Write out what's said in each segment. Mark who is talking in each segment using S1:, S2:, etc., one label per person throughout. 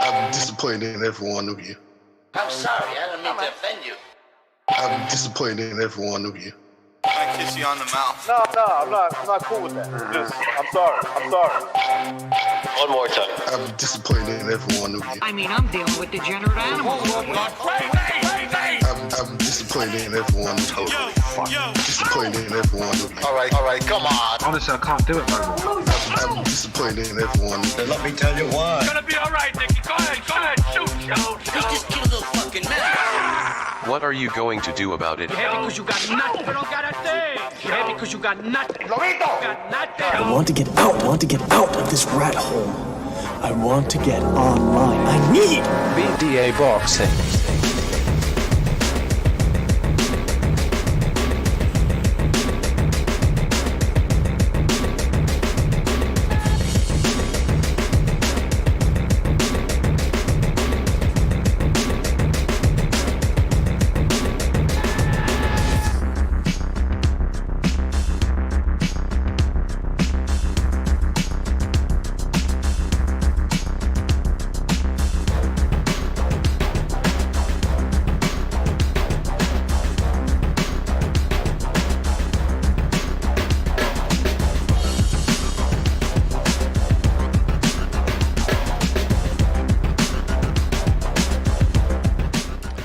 S1: I'm disappointed in every one of you.
S2: I'm sorry, I don't mean to offend you.
S1: I'm disappointed in every one of you.
S3: I kiss you on the mouth.
S4: No, I'm not cool with that. Just, I'm sorry.
S2: One more time.
S1: I'm disappointed in every one of you.
S5: I mean, I'm dealing with degenerate animals.
S1: I'm disappointed in every one of you. Disappointed in every one of you.
S2: All right, come on.
S6: Honestly, I can't do it no more.
S1: I'm disappointed in every one of you.
S2: Let me tell you why.
S4: It's gonna be all right, Nicky. Go ahead, shoot.
S2: Who's this cute little fucking man?
S7: What are you going to do about it?
S4: Yeah, because you got nothing. You don't got a thing. Yeah, because you got nothing. Got nothing.
S8: I want to get out of this rat hole. I want to get online. I need
S6: BDA Boxing.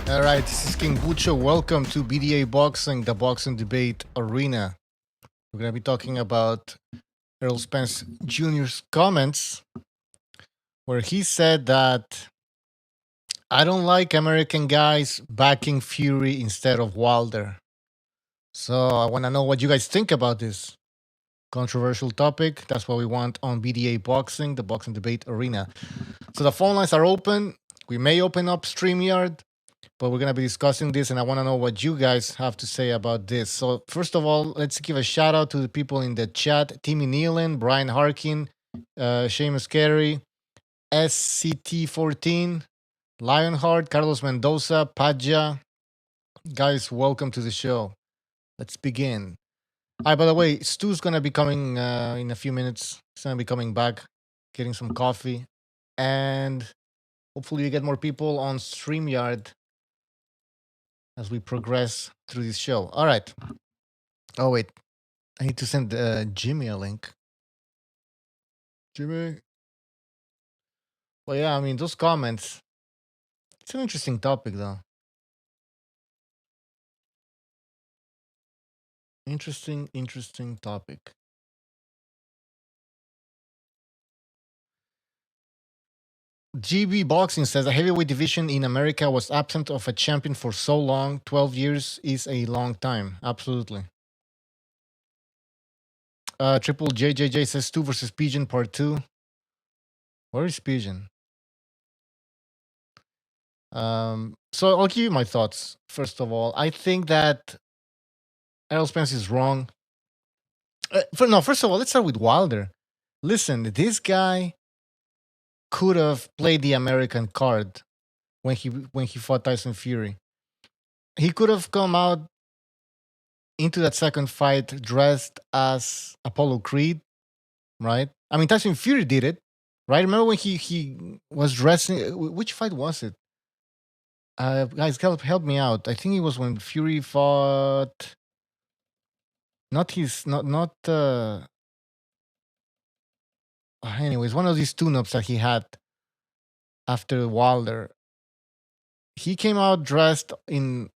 S9: Alright, this is King Bucho. Welcome to BDA Boxing, the boxing debate arena. We're going to be talking about Errol Spence Jr.'s comments, where he said that I don't like American guys backing Fury instead of Wilder. So I want to know what you guys think about this controversial topic. That's what we want on BDA Boxing, the boxing debate arena. So the phone lines are open. We may open up StreamYard, but we're going to be discussing this, and I want to know what you guys have to say about this. So first of all, let's give a shout out to the people in the chat. Timmy Nealon, Brian Harkin, Seamus Carey, SCT14, Lionheart, Carlos Mendoza, Padja. Guys, welcome to the show. Let's begin. By the way, Stu's going to be coming in a few minutes. He's going to be coming back, getting some coffee, and hopefully we get more people on StreamYard as we progress through this show. All right. Oh, wait. I need to send Jimmy a link. Jimmy. Well, yeah, I mean, those comments. It's an interesting topic, though. Interesting topic. GB Boxing says the heavyweight division in America was absent of a champion for so long. 12 years is a long time. Absolutely. Triple JJJ says Stu versus Pigeon Part 2. Where is Pigeon? So I'll give you my thoughts. First of all, I think that Errol Spence is wrong. First of all, let's start with Wilder. Listen, this guy could have played the American card when he fought Tyson Fury. He could have come out into that second fight dressed as Apollo Creed, right? I mean, Tyson Fury did it, right? Remember when he was dressing? Which fight was it? Guys, help me out. I think it was when Fury fought. Anyways, one of these tune-ups that he had after Wilder. He came out dressed in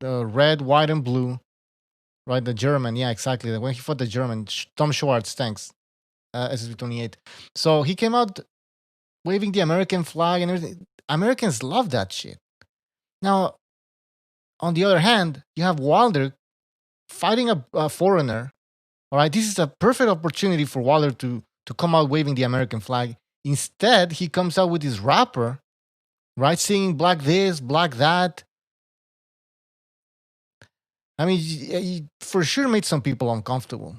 S9: the red, white, and blue, right? The German, yeah, exactly. When he fought the German, Tom Schwartz, thanks, SSB28. So he came out waving the American flag and everything. Americans love that shit. Now, on the other hand, you have Wilder fighting a foreigner. All right, this is a perfect opportunity for Wilder to come out waving the American flag. Instead, he comes out with his rapper, right, singing black this, black that. I mean, he for sure made some people uncomfortable.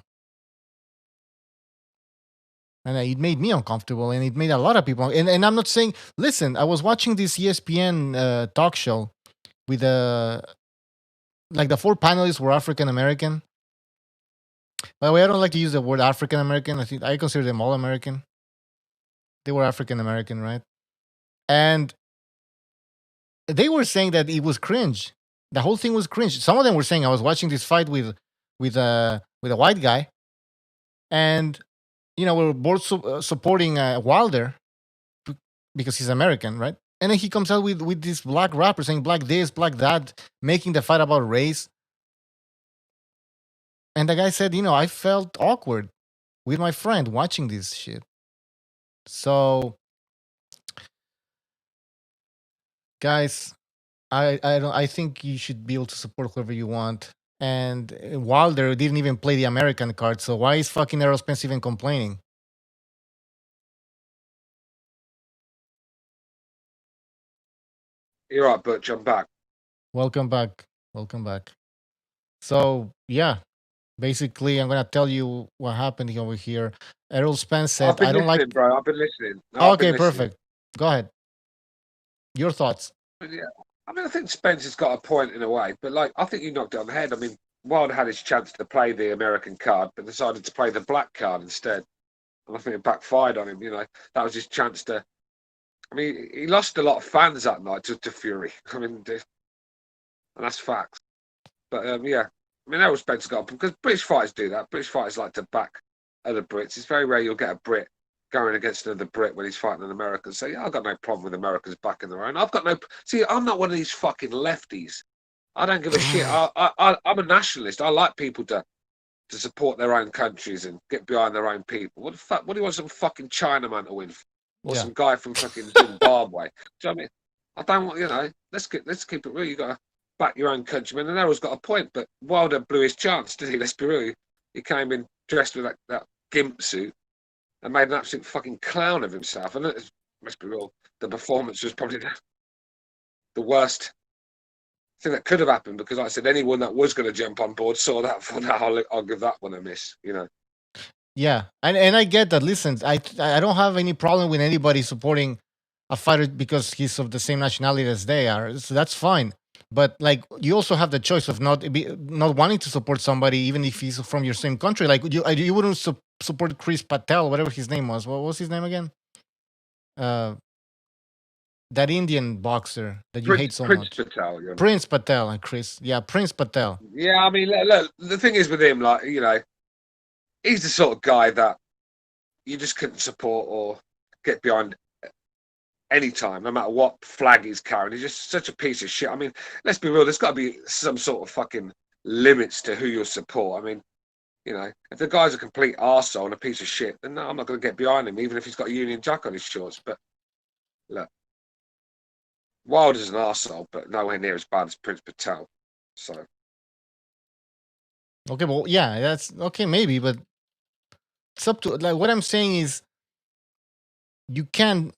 S9: And it made me uncomfortable, and it made a lot of people. And I'm not saying, listen, I was watching this ESPN talk show with like the four panelists were African American. By the way, I don't like to use the word African American. I consider them all American. They were African American, right? And they were saying that it was cringe. The whole thing was cringe. Some of them were saying, I was watching this fight with a white guy, and we're both supporting Wilder because he's American, right? And then he comes out with this black rapper saying black this, black that, making the fight about race. And the guy said, I felt awkward with my friend watching this shit. So, guys, I think you should be able to support whoever you want. And Wilder didn't even play the American card, so why is fucking Errol Spence even complaining?
S10: You're right, Butch. I'm back.
S9: Welcome back. Welcome back. So, yeah, basically, I'm going to tell you what happened over here. Errol Spence said,
S10: I've been
S9: I don't
S10: listening,
S9: like...
S10: bro. I've been listening. No, I've
S9: Okay,
S10: been listening.
S9: perfect. Go ahead. Your thoughts.
S10: Yeah. I mean, I think Spence has got a point in a way, but I think you knocked it on the head. I mean, Wilder had his chance to play the American card, but decided to play the black card instead. And I think it backfired on him. That was his chance to. I mean, he lost a lot of fans that night to Fury. I mean, and that's facts. But yeah, I mean, Errol Spence got, because British fighters do that. British fighters like to back other Brits. It's very rare you'll get a Brit going against another Brit when he's fighting an American. So yeah, I've got no problem with Americans backing their own. I'm not one of these fucking lefties. I don't give a shit. I'm a nationalist. I like people to support their own countries and get behind their own people. What the fuck? What do you want some fucking Chinaman to win? Or some guy from fucking Zimbabwe? Do you know what I mean? I don't want, let's keep it real. You got to back your own countryman. And Errol's got a point, but Wilder blew his chance, did he? Let's be real. He came in dressed with that gimp suit and made an absolute fucking clown of himself. And let's be real, the performance was probably the worst thing that could have happened, because like I said, anyone that was going to jump on board saw that. For that, I'll give that one a miss.
S9: Yeah, and I get that. Listen, I don't have any problem with anybody supporting a fighter because he's of the same nationality as they are. So that's fine. But you also have the choice of not wanting to support somebody even if he's from your same country. Like you wouldn't support Chris Patel, whatever his name was. What was his name again? That Indian boxer that you hate so much.
S10: Patel,
S9: Prince Patel and Chris. Yeah, Prince Patel.
S10: Yeah, I mean, look, the thing is with him, he's the sort of guy that you just couldn't support or get behind any time, no matter what flag he's carrying. He's just such a piece of shit. I mean, let's be real, there's got to be some sort of fucking limits to who you'll support. I mean, if the guy's a complete arsehole and a piece of shit, then no, I'm not going to get behind him, even if he's got a Union Jack on his shorts. But look, Wilder's an arsehole, but nowhere near as bad as Prince Patel. So.
S9: Okay, well, yeah, that's okay, maybe, but it's up to, what I'm saying is you can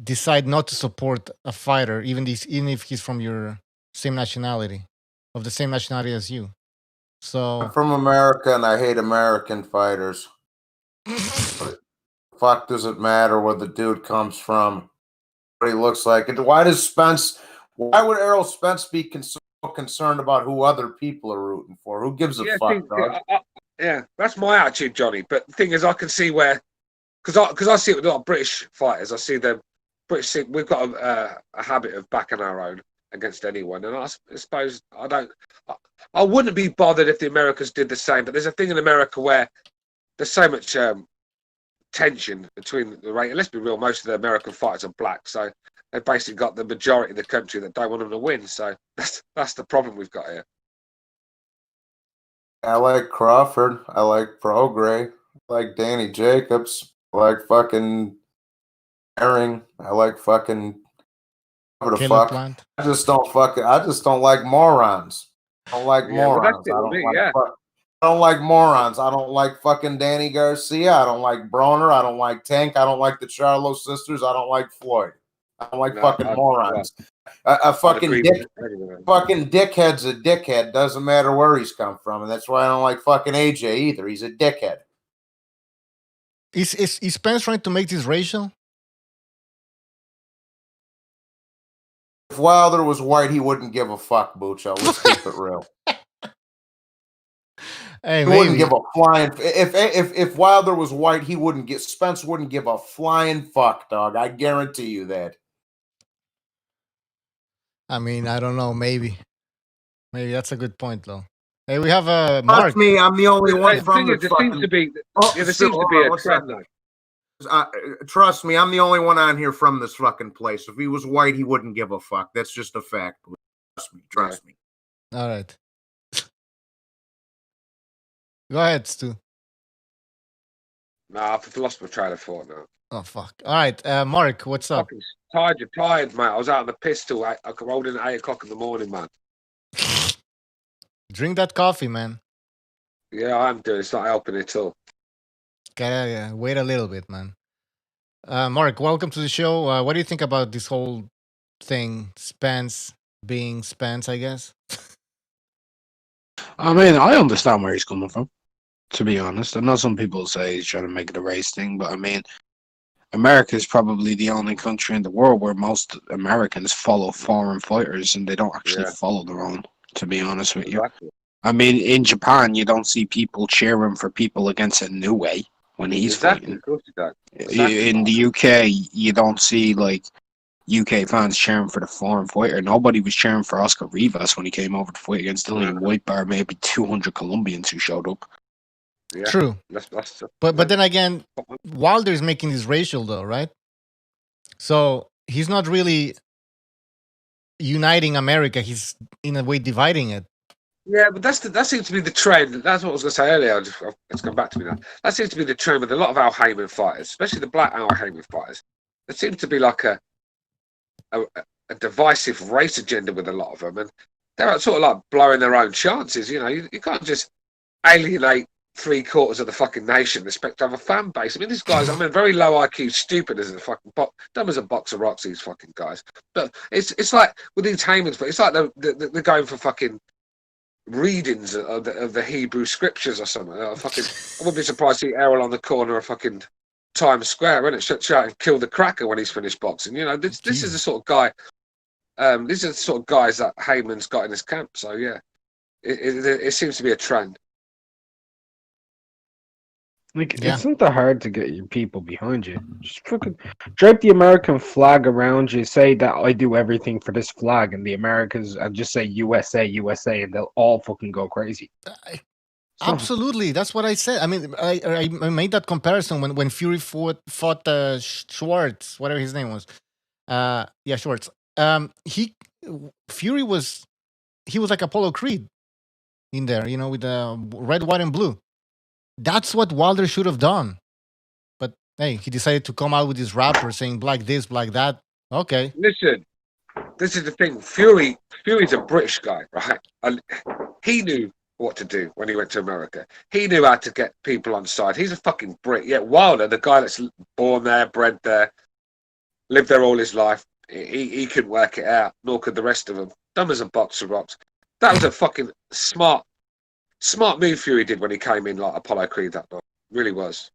S9: decide not to support a fighter even if he's from your same nationality, of the same nationality as you. So
S11: I'm from America and I hate American fighters. Fuck does it matter where the dude comes from, what he looks like? And why would Errol Spence be concerned about who other people are rooting for? Who gives a fuck, dog?
S10: Yeah, that's my attitude, Johnny. But the thing is, I can see where, because I see it with a lot of British fighters. I see them British. We've got a habit of backing our own against anyone, and I suppose I wouldn't be bothered if the Americans did the same. But there's a thing in America where there's so much tension between the race. Let's be real, most of the American fighters are black, so they've basically got the majority of the country that don't want them to win. So that's the problem we've got here.
S11: I like Crawford. I like Prograis. I like Danny Jacobs. I like fucking Herring. I like fucking I just don't like morons. I don't like morons. I don't like morons. I don't like fucking Danny Garcia. I don't like Broner. I don't like Tank. I don't like the Charlo sisters. I don't like Floyd. I don't like fucking morons. A fucking dickhead's a dickhead. Doesn't matter where he's come from, and that's why I don't like fucking AJ either. He's a dickhead.
S9: Is Spence trying to make this racial?
S11: If Wilder was white, he wouldn't give a fuck, Bucho. Let's keep it real.
S9: Hey,
S11: he wouldn't give a flying. If Wilder was white, Spence wouldn't give a flying fuck, dog. I guarantee you that.
S9: I mean, I don't know. Maybe that's a good point, though. Hey, we have a
S11: Trust
S9: Mark.
S11: me, I'm the only one
S10: The
S11: from
S10: thing
S11: the
S10: is, there
S11: fucking...
S10: seems to be,
S11: Oh,
S10: there
S11: still,
S10: seems to
S11: hold
S10: be
S11: on,
S10: a
S11: one
S10: trend,
S11: second.
S10: though.
S11: Trust me, I'm the only one on here from this fucking place. If he was white, he wouldn't give a fuck. That's just a fact. Trust me.
S9: All right. Go ahead, Stu.
S10: Nah, for philosopher train of thought now.
S9: Oh fuck. All right, Mark, what's up?
S10: Fucking tired, you're tired, mate. I was out on the pistol. I rolled in at 8 o'clock in the morning, man.
S9: Drink that coffee, man.
S10: Yeah, I'm doing. It's not helping at all.
S9: Gotta wait a little bit, man. Mark, welcome to the show. What do you think about this whole thing? Spence being Spence, I guess.
S6: I mean, I understand where he's coming from, to be honest. I know some people say he's trying to make it a race thing, but I mean, America is probably the only country in the world where most Americans follow foreign fighters and they don't actually follow their own, to be honest with you. I mean, in Japan, you don't see people cheering for people against Inoue when he's fighting.
S10: Of course you don't. Exactly.
S6: In the UK, you don't see like UK fans cheering for the foreign fighter. Nobody was cheering for Oscar Rivas when he came over to fight against Dillian White, bar maybe 200 Colombians who showed up.
S10: Yeah.
S9: True. But then again, Wilder's making this racial though, right? So he's not really uniting America. He's in a way dividing it.
S10: Yeah, but that seems to be the trend. That's what I was going to say earlier. It's come back to me now. That seems to be the trend with a lot of Al Heyman fighters, especially the black Al Heyman fighters. There seems to be like a divisive race agenda with a lot of them, and they're sort of like blowing their own chances. You know, you can't just alienate 3/4 of the fucking nation, respect to have a fan base. I mean, these guys, very low IQ, stupid as a fucking dumb as a box of rocks. These fucking guys. But it's like with these Heymans, but it's like they're going for fucking readings of the Hebrew scriptures or something. I wouldn't be surprised to see Errol on the corner of fucking Times Square, wouldn't it? Shout and kill the cracker when he's finished boxing. You know, this is the sort of guy. These are the sort of guys that Heyman's got in his camp. So yeah, it seems to be a trend.
S6: Like, it's not that hard to get your people behind you. Just fucking drape the American flag around you, say that I do everything for this flag, and the Americans, and just say USA, USA, and they'll all fucking go crazy.
S9: Absolutely, that's what I said. I mean, I made that comparison when Fury fought Schwartz, whatever his name was. Schwartz. Fury was like Apollo Creed in there, you know, with the red, white, and blue. That's what Wilder should have done. But hey, he decided to come out with his rapper saying black this, black that. Okay.
S10: Listen, this is the thing. Fury's a British guy, right? And he knew what to do when he went to America. He knew how to get people on side. He's a fucking Brit. Yeah, Wilder, the guy that's born there, bred there, lived there all his life, he couldn't work it out, nor could the rest of them. Dumb as a box of rocks. That was a fucking smart move Fury did when he came in like Apollo Creed that night. Really was.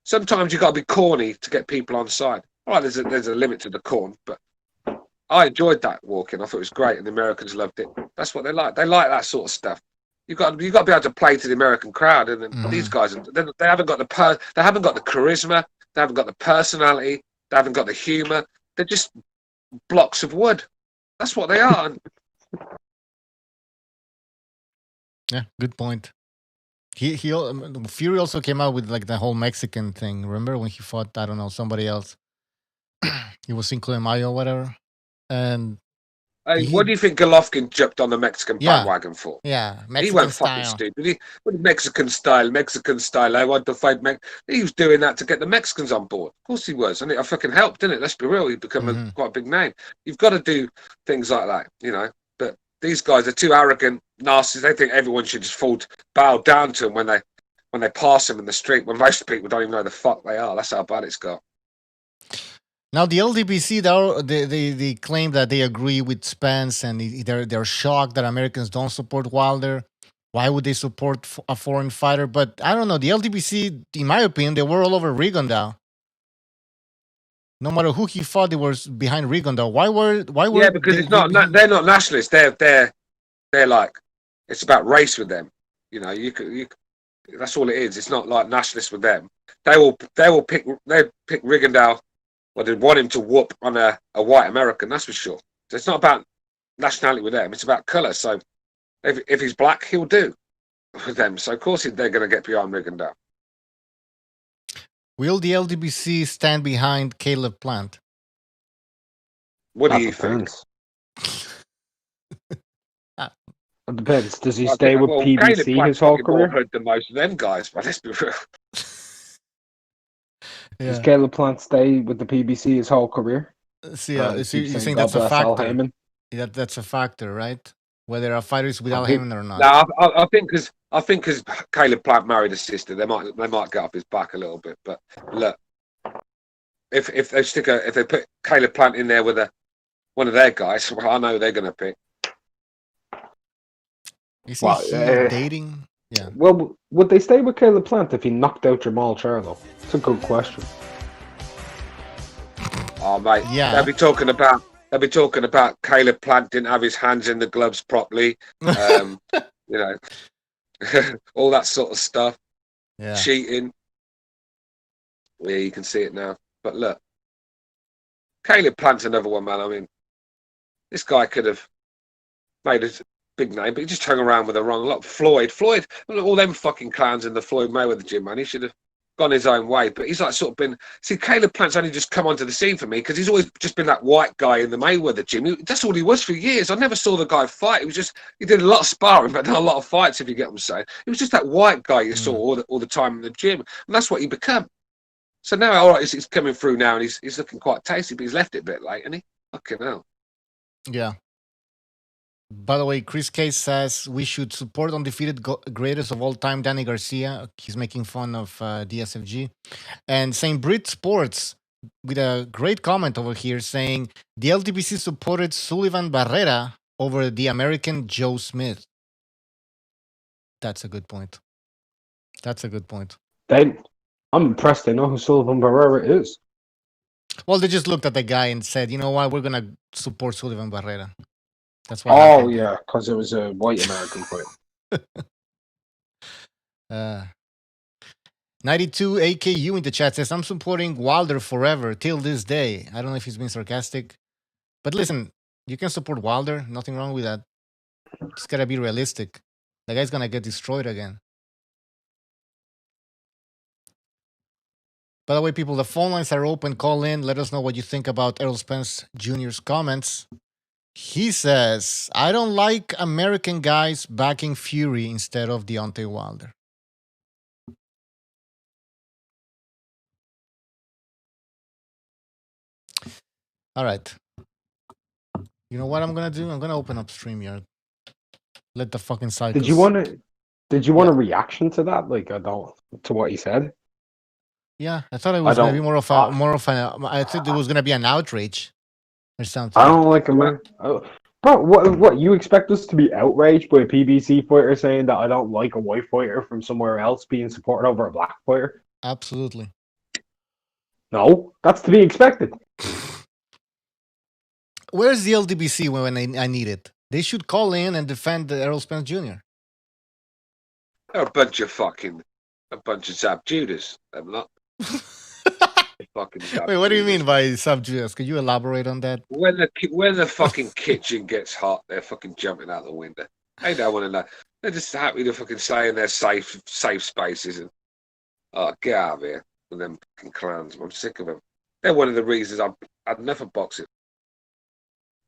S10: Sometimes you got to be corny to get people on side. All right, there's a limit to the corn, but I enjoyed that walking. I thought it was great, and the Americans loved it. That's what they like. They like that sort of stuff. You got to be able to play to the American crowd, and these guys, they haven't got the charisma, they haven't got the personality, they haven't got the humor. They're just blocks of wood. That's what they are.
S9: Yeah, good point. Fury also came out with like the whole Mexican thing. Remember when he fought, I don't know, somebody else? He was Cinco de Mayo or whatever. And
S10: what do you think Golovkin jumped on the Mexican bandwagon for?
S9: Yeah, Mexican
S10: he went
S9: style.
S10: fucking stupid. Mexican style. I want to fight He was doing that to get the Mexicans on board. Of course he was, and it fucking helped, didn't it? Let's be real. He became quite a big name. You've got to do things like that, you know. But these guys are too arrogant, nasty. They think everyone should just bow down to them when they pass them in the street. When most people don't even know the fuck they are. That's how bad it's got.
S9: Now the LDBC, they claim that they agree with Spence, and they're shocked that Americans don't support Wilder. Why would they support a foreign fighter? But I don't know. The LDBC, in my opinion, they were all over Rigondeaux. No matter who he fought, they were behind Rigondeaux. Why were?
S10: Yeah, because it's not. They're not nationalists. They're like, it's about race with them. You know, you that's all it is. It's not like nationalists with them. They will pick Rigondeaux. Well, they want him to whoop on a white American, that's for sure. It's not about nationality with them. It's about colour. So if he's black, he'll do with them. So of course they're going to get behind Rigondeaux.
S9: Will the LDBC stand behind Caleb Plant?
S10: What do you think?
S6: It depends. Does he stay with
S10: Caleb
S6: PBC
S10: Plant's
S6: his whole
S10: fucking more
S6: career?
S10: hood than most of them guys, but let's be real.
S6: Does Caleb Plant stay with the PBC his whole career?
S9: See, you think that's a factor? That's a factor, right? Whether a fighter is with Al Heyman or not.
S10: No, I think because Caleb Plant married his sister, they might get off his back a little bit. But look, if they put Caleb Plant in there with one of their guys, well, I know they're going to pick.
S9: Is he dating? Yeah.
S6: Well, would they stay with Caleb Plant if he knocked out Jamal Charlo? It's a good question.
S10: Oh mate,
S9: yeah.
S10: They'll be talking about Caleb Plant didn't have his hands in the gloves properly. You know, all that sort of stuff.
S9: Yeah.
S10: Cheating. Yeah, you can see it now. But look, Caleb Plant's another one, man. I mean, this guy could have made a big name, but he just hung around with the wrong lot. Floyd, all them fucking clowns in the Floyd Mayweather gym, man. He should have gone his own way. But he's like sort of been. See, Caleb Plant's only just come onto the scene for me because he's always just been that white guy in the Mayweather gym. That's all he was for years. I never saw the guy fight. He did a lot of sparring, but not a lot of fights. If you get what I'm saying, he was just that white guy you saw all the time in the gym, and that's what he became. So now, all right, he's coming through now, and he's looking quite tasty, but he's left it a bit late, isn't he? Fucking hell.
S9: Yeah. By the way, Chris Case says we should support undefeated greatest of all time, Danny Garcia. He's making fun of DSFG. And St. Brit Sports with a great comment over here saying the LTBC supported Sullivan Barrera over the American Joe Smith. That's a good point.
S6: I'm impressed they know who Sullivan Barrera is.
S9: Well, they just looked at the guy and said, you know what, we're going to support Sullivan Barrera. That's what happened.
S6: Yeah, because it was a white American fight.
S9: 92 AKU in the chat says, I'm supporting Wilder forever till this day. I don't know if he's being sarcastic. But listen, you can support Wilder. Nothing wrong with that. Just got to be realistic. The guy's going to get destroyed again. By the way, people, the phone lines are open. Call in. Let us know what you think about Errol Spence Jr.'s comments. He says, I don't like American guys backing Fury instead of Deontay Wilder. All right. You know what I'm going to do? I'm going to open up StreamYard. Let the fucking cycles...
S6: Did you want a reaction to that? Like, to what he said?
S9: Yeah, I thought it was going to be more of an... I thought it was going to be an outrage or something.
S6: I don't like American... Bro, what? You expect us to be outraged by a PBC fighter saying that I don't like a white fighter from somewhere else being supported over a black fighter?
S9: Absolutely.
S6: No, that's to be expected.
S9: Where's the LDBC when I need it? They should call in and defend Errol Spence Jr.
S10: They're a bunch of Zab Judas. I'm not.
S9: Wait, what do you mean by Zab Judas? Could you elaborate on that?
S10: When the fucking kitchen gets hot, they're fucking jumping out the window. They don't want to know. They're just happy to fucking stay in their safe spaces and get out of here with them fucking clowns. I'm sick of them. They're one of the reasons I've had enough of boxing.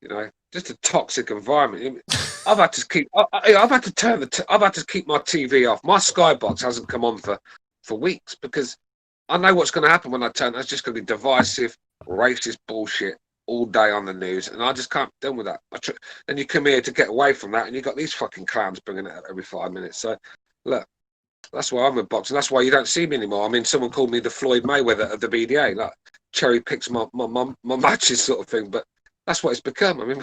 S10: You know, just a toxic environment. I've had to keep my TV off. My Skybox hasn't come on for weeks because I know what's going to happen when I turn. That's just going to be divisive, racist bullshit all day on the news, and I just can't deal with that. Then you come here to get away from that, and you got these fucking clowns bringing it up every 5 minutes. So, look, that's why I'm with boxing. That's why you don't see me anymore. I mean, someone called me the Floyd Mayweather of the BDA, like cherry picks my matches sort of thing. But that's what it's become. I mean,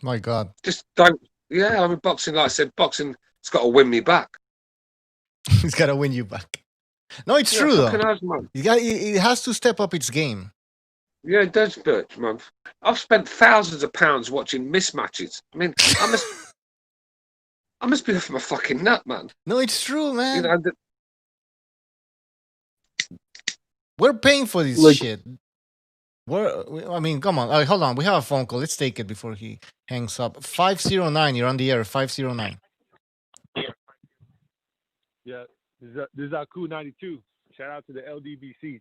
S9: my God,
S10: just don't. Yeah, I mean, boxing. Like I said, boxing. It's got to win me back.
S9: It's got to win you back. No, it's true though. It has to step up its game.
S10: Yeah, it does, Birch, man. I've spent thousands of pounds watching mismatches. I mean, I must be off my fucking nut, man.
S9: No, it's true, man.
S10: You know,
S9: we're paying for this shit. I mean, come on. Hold on. We have a phone call. Let's take it before he hangs up. 509. You're on the air. 509.
S12: Yeah, this is Aku 92. Shout out to the LDBC.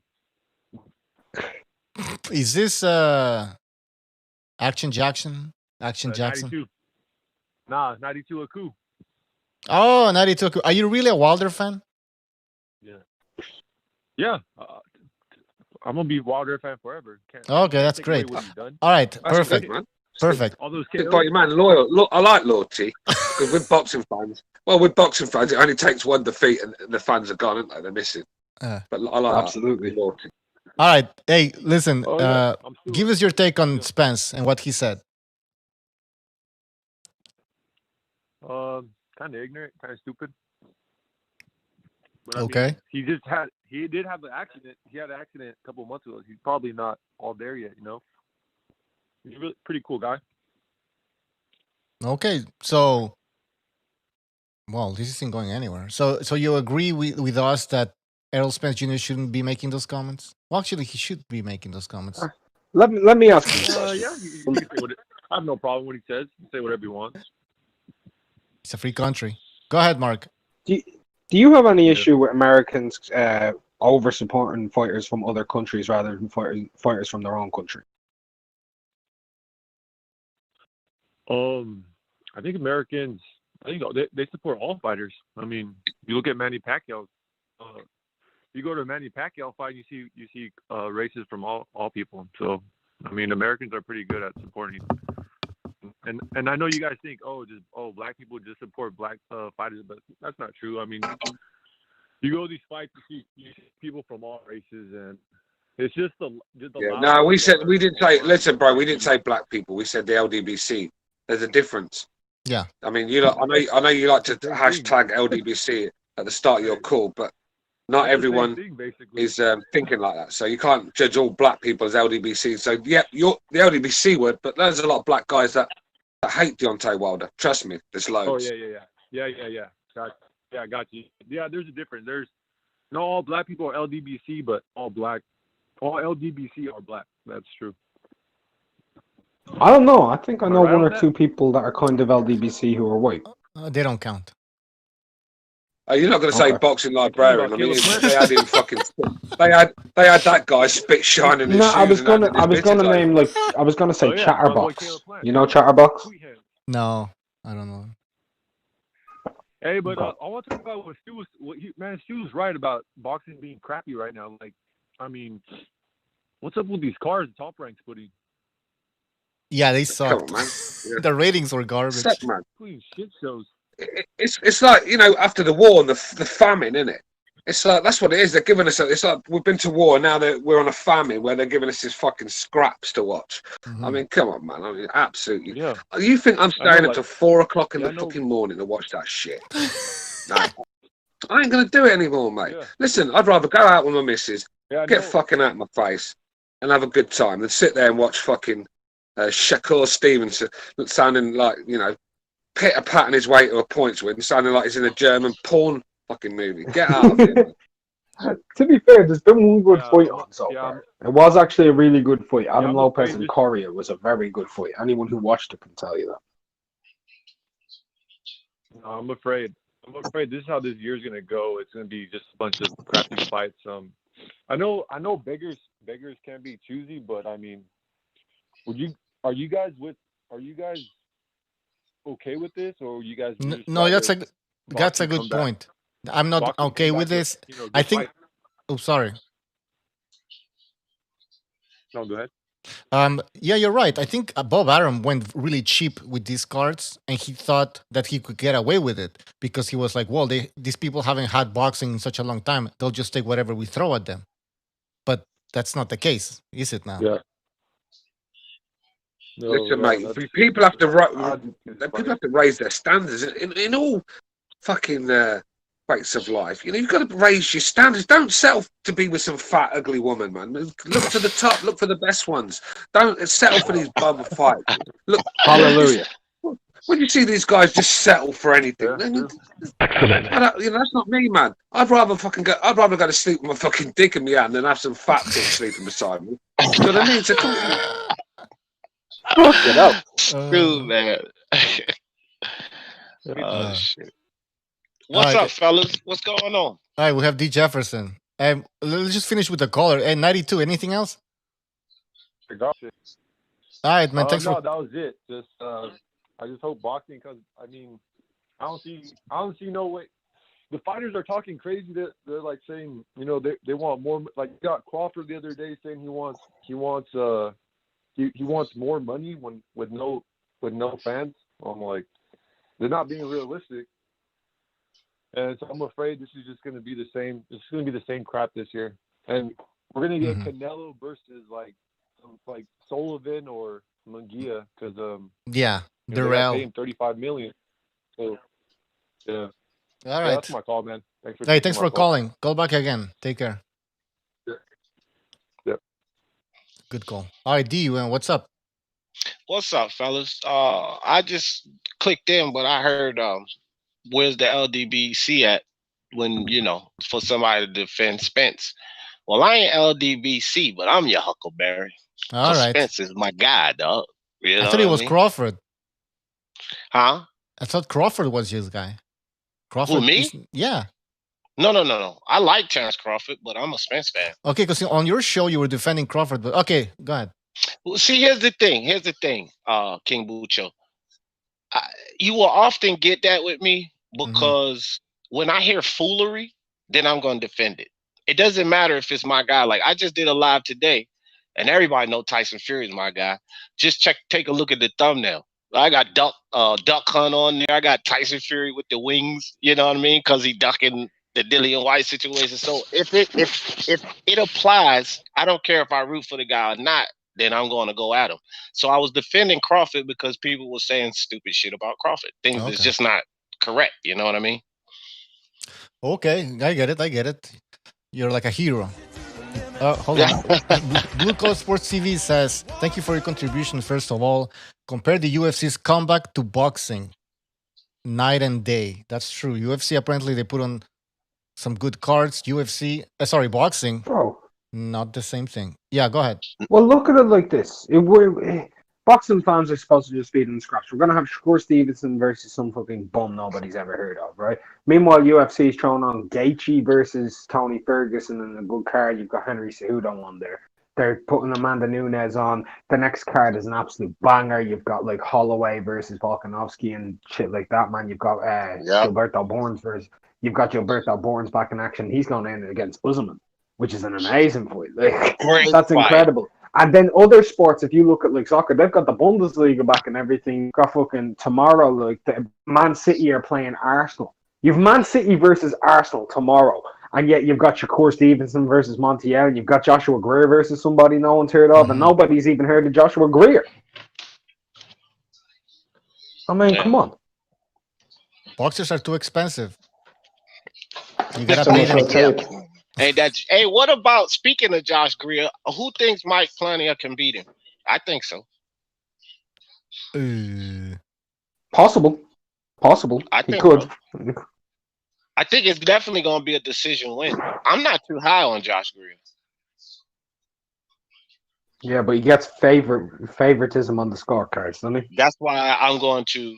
S9: Is this Action Jackson? Action Jackson?
S12: 92. Nah, 92 Aku.
S9: Oh, 92. Are you really a Wilder fan?
S12: Yeah. I'm gonna be a Wilder fan forever.
S9: Okay, that's great. All right, perfect.
S10: Good, man.
S9: Perfect.
S12: All those
S10: Good point, man. Loyal. Look, I like loyalty because with boxing fans, it only takes one defeat and the fans are gone, aren't they? They're missing. But I like
S6: absolutely
S10: loyalty.
S9: All right. Hey, listen.
S12: I'm
S9: give us your take on Spence and what he said.
S12: Kind of ignorant, kind of stupid. But,
S9: okay.
S12: He did have an accident. He had an accident a couple of months ago. He's probably not all there yet, you know. He's a really pretty cool guy.
S9: Okay, so, well, this isn't going anywhere. So you agree with us that Errol Spence Jr. shouldn't be making those comments? Well, actually, he should be making those comments.
S6: Let me ask you.
S12: Yeah, he can say I have no problem with what he says. He can say whatever he wants.
S9: It's a free country. Go ahead, Mark.
S6: Do you have any issue with Americans over supporting fighters from other countries rather than fighters from their own country?
S12: I think Americans, they support all fighters. I mean, you look at Manny Pacquiao. You go to a Manny Pacquiao fight, you see races from all people. So, I mean, Americans are pretty good at supporting. And I know you guys think, black people just support black fighters, but that's not true. I mean, you go to these fights, you see people from all races, and it's just the
S10: No, we didn't say. Listen, bro, we didn't say black people. We said the LDBC. There's a difference.
S9: Yeah.
S10: I mean, I know you like to hashtag LDBC at the start of your call, but not everyone is thinking like that. So you can't judge all black people as LDBC. So yeah, you're the LDBC word, but there's a lot of black guys that hate Deontay Wilder. Trust me, there's loads.
S12: Oh yeah. I got you. Yeah, there's a difference. There's not all black people are LDBC, but all LDBC are black. That's true.
S6: I don't know. I think I know one or two people that are kind of LDBC who are white.
S9: They don't count.
S10: You're not going to say boxing librarian. I mean, they had him fucking. They had that guy spit shining his shoes.
S6: I was gonna name I was gonna say Chatterbox. You know Chatterbox?
S9: No, I don't know.
S12: Hey, but I want to talk about what Stu was right about boxing being crappy right now. Like, I mean, what's up with these cars Top Rank's putting?
S9: Yeah, they sucked.
S10: Come on, man. Yeah.
S9: The ratings were garbage.
S10: Suck, man.
S12: Shit shows.
S10: It's like, you know, after the war and the famine, isn't it? It's like, that's what it is. They're giving us, it's like we've been to war, now we're on a famine where they're giving us these fucking scraps to watch.
S9: Mm-hmm.
S10: I mean, come on, man. I mean, absolutely.
S12: Yeah.
S10: You think I'm staying up till 4 o'clock in the fucking morning to watch that shit? No. I ain't going to do it anymore, mate. Yeah. Listen, I'd rather go out with my missus, get fucking out of my face and have a good time than sit there and watch fucking Shakur Stevenson sounding like, you know, pitter-patting his way to a points win, sounding like he's in a German porn fucking movie. Get out of here.
S6: To be fair, there's been one good fight on so far. It was actually a really good fight. Adam Lopez and Correa was a very good fight. Anyone who watched it can tell you that.
S12: No, I'm afraid this is how this year's gonna go. It's gonna be just a bunch of crappy fights. I know beggars can be choosy, but I mean, are you guys okay with this, or you guys?
S9: No, that's a good point. I'm not okay with this. I think. Oh, sorry.
S12: No, go ahead.
S9: Yeah, you're right. I think Bob Arum went really cheap with these cards, and he thought that he could get away with it because he was like, "Well, these people haven't had boxing in such a long time. They'll just take whatever we throw at them." But that's not the case, is it now?
S12: Yeah.
S10: Listen, mate. People have to raise their standards in all fucking aspects of life. You know, you've got to raise your standards. Don't settle to be with some fat, ugly woman, man. Look to the top. Look for the best ones. Don't settle for these bum fights. Look,
S6: hallelujah.
S10: when you see these guys just settle for anything,
S12: Excellent.
S10: that's not me, man. I'd rather go to sleep with my fucking dick in my hand than have some fat bitch sleeping beside me. You know what I mean? So come on.
S2: Fuck it up. Dude, man. Shit. What's up, fellas? What's going on?
S9: All right, we have D. Jefferson. Let's just finish with the caller. 92, anything else? All right, man. Thanks
S12: no,
S9: for...
S12: that was it. Just I just hope boxing, because I mean, I don't see no way. The fighters are talking crazy. They're like saying, you know, they want more. Like, you got Crawford the other day saying he wants more money with no fans. I'm like, they're not being realistic. And so I'm afraid this is just going to be the same. It's going to be the same crap this year, and we're going to get Canelo versus like Sullivan or Munguia, because
S9: Errol
S12: pay him $35 million. So yeah.
S9: All right.
S12: Yeah, that's my call, man.
S9: Thanks for calling. Call back again. Take care.
S12: Yep.
S9: Good call. All right, D, what's up?
S2: What's up, fellas? I just clicked in, but I heard where's the LDBC at when, you know, for somebody to defend Spence. Well, I ain't LDBC, but I'm your Huckleberry.
S9: All right.
S2: Spence is my guy, dog. You know
S9: I thought it was Crawford.
S2: Huh?
S9: I thought Crawford was his guy. Crawford.
S2: Who, me?
S9: Yeah.
S2: No. I like Terrence Crawford, but I'm a Spence fan.
S9: Okay, because on your show you were defending Crawford, but okay, go ahead.
S2: Well, see, here's the thing, King Bucho. You will often get that with me because when I hear foolery, then I'm going to defend it. It doesn't matter if it's my guy. Like, I just did a live today, and everybody know Tyson Fury is my guy. Just take a look at the thumbnail. I got Duck Hunt on there. I got Tyson Fury with the wings. You know what I mean? Because he ducking the Dillian White situation. So if it applies, I don't care if I root for the guy or not. Then I'm going to go at him. So I was defending Crawford because people were saying stupid shit about Crawford. Things that's just not correct. You know what I mean?
S9: Okay, I get it. You're like a hero. Hold on. Blue Collar Sports TV says, thank you for your contribution. First of all, compare the UFC's comeback to boxing. Night and day. That's true. UFC, apparently, they put on some good cards. Boxing.
S10: Bro.
S9: Not the same thing. Yeah, go ahead.
S10: Well, look at it like this. Boxing fans are supposed to just beat and scratch. We're going to have Shakur Stevenson versus some fucking bum nobody's ever heard of, right? Meanwhile, UFC is throwing on Gaethje versus Tony Ferguson in a good card. You've got Henry Cejudo on there. They're putting Amanda Nunes on. The next card is an absolute banger. You've got like Holloway versus Volkanovski and shit like that, man. You've got Gilberto Burns back in action. He's going in against Usman, which is an amazing fight. Like, that's incredible. And then other sports, if you look at like soccer, they've got the Bundesliga back and everything. You've got fucking tomorrow, like the Man City are playing Arsenal. You've Man City versus Arsenal tomorrow, and yet you've got Shakur Stevenson versus Montiel, and you've got Joshua Greer versus somebody no one's heard of, and nobody's even heard of Joshua Greer. I mean, come on.
S9: Boxers are too expensive. You gotta pay them.
S2: Hey, what about, speaking of Josh Greer, who thinks Mike Planier can beat him? I think so.
S10: Possible.
S2: I think
S10: he could.
S2: So. I think it's definitely going to be a decision win. I'm not too high on Josh Greer.
S10: Yeah, but he gets favoritism on the scorecards, doesn't he?
S2: That's why I'm going to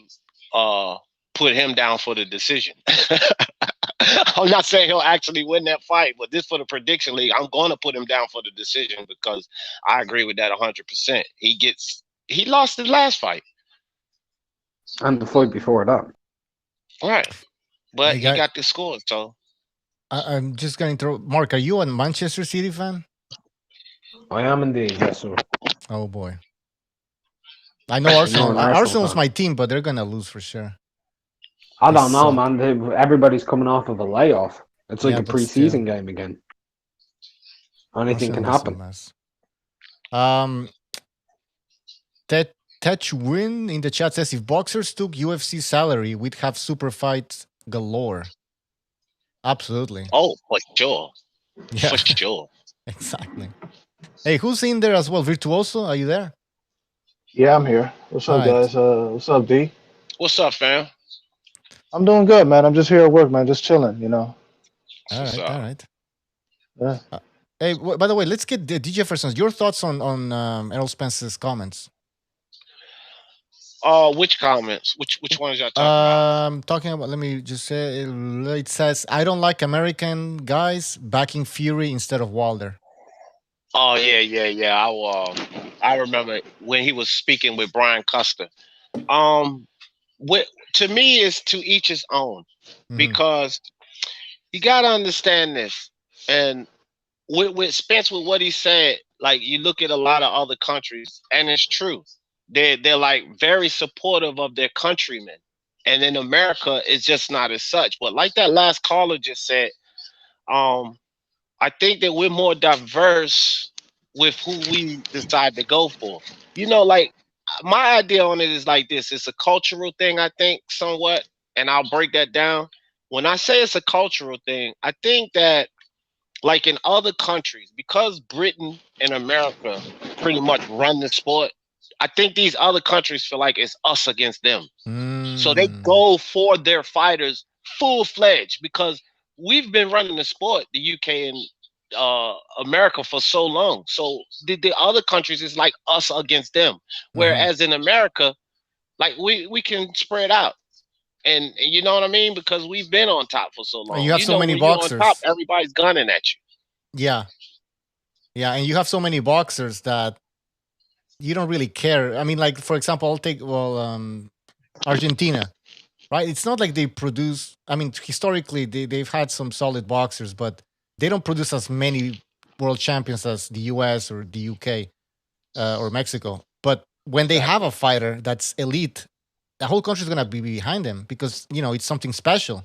S2: put him down for the decision. I'm not saying he'll actually win that fight, but this for the prediction league, I'm going to put him down for the decision because I agree with that 100%. He lost his last fight.
S10: And the fight before that.
S2: Right. But he got the score, so.
S9: I'm just going to throw... Mark, are you a Manchester City fan?
S10: I am indeed, yes, sir.
S9: Oh, boy. I know Arsenal. Arsenal's my team, but they're going to lose for sure.
S10: I don't know, man. Everybody's coming off of a layoff. It's like a preseason game again. Anything can happen.
S9: Tetch Win in the chat says, if boxers took UFC salary, we'd have super fights galore. Absolutely.
S2: Oh, for sure.
S9: Yeah.
S2: For sure.
S9: Exactly. Hey, who's in there as well? Virtuoso, are you there?
S13: Yeah, I'm here. What's up, guys? What's up, D?
S2: What's up, fam?
S13: I'm doing good, man. I'm just here at work, man. Just chilling, you know.
S9: All right, all right.
S13: Yeah.
S9: Hey, by the way, let's get DJ first. Your thoughts on Errol Spence's comments?
S2: Which comments? Which ones y'all talking about?
S9: Talking about. Let me just say. It says, "I don't like American guys backing Fury instead of Wilder."
S2: Oh yeah. I remember when he was speaking with Brian Custer. To me, is to each his own, because you gotta understand this. And with Spence, with what he said, like you look at a lot of other countries, and it's true. They're like very supportive of their countrymen, and in America, it's just not as such. But like that last caller just said, I think that we're more diverse with who we decide to go for. You know, like my idea on it is like this. It's a cultural thing, I think, somewhat, and I'll break that down. When I say it's a cultural thing, I think that like in other countries, because Britain and America pretty much run the sport, I think these other countries feel like it's us against them. So they go for their fighters full-fledged, because we've been running the sport, the UK and America, for so long. So the other countries is like us against them. Whereas in America, like we can spread out. And you know what I mean? Because we've been on top for so long.
S9: And you have so many
S2: when you're
S9: boxers.
S2: on top, everybody's gunning at you.
S9: Yeah. And you have so many boxers that you don't really care. I mean, like, for example, I'll take, Argentina, right? It's not like they produce, I mean, historically, they've had some solid boxers, but they don't produce as many world champions as the US or the UK or Mexico. But when they have a fighter that's elite, the whole country is going to be behind them, because, you know, it's something special.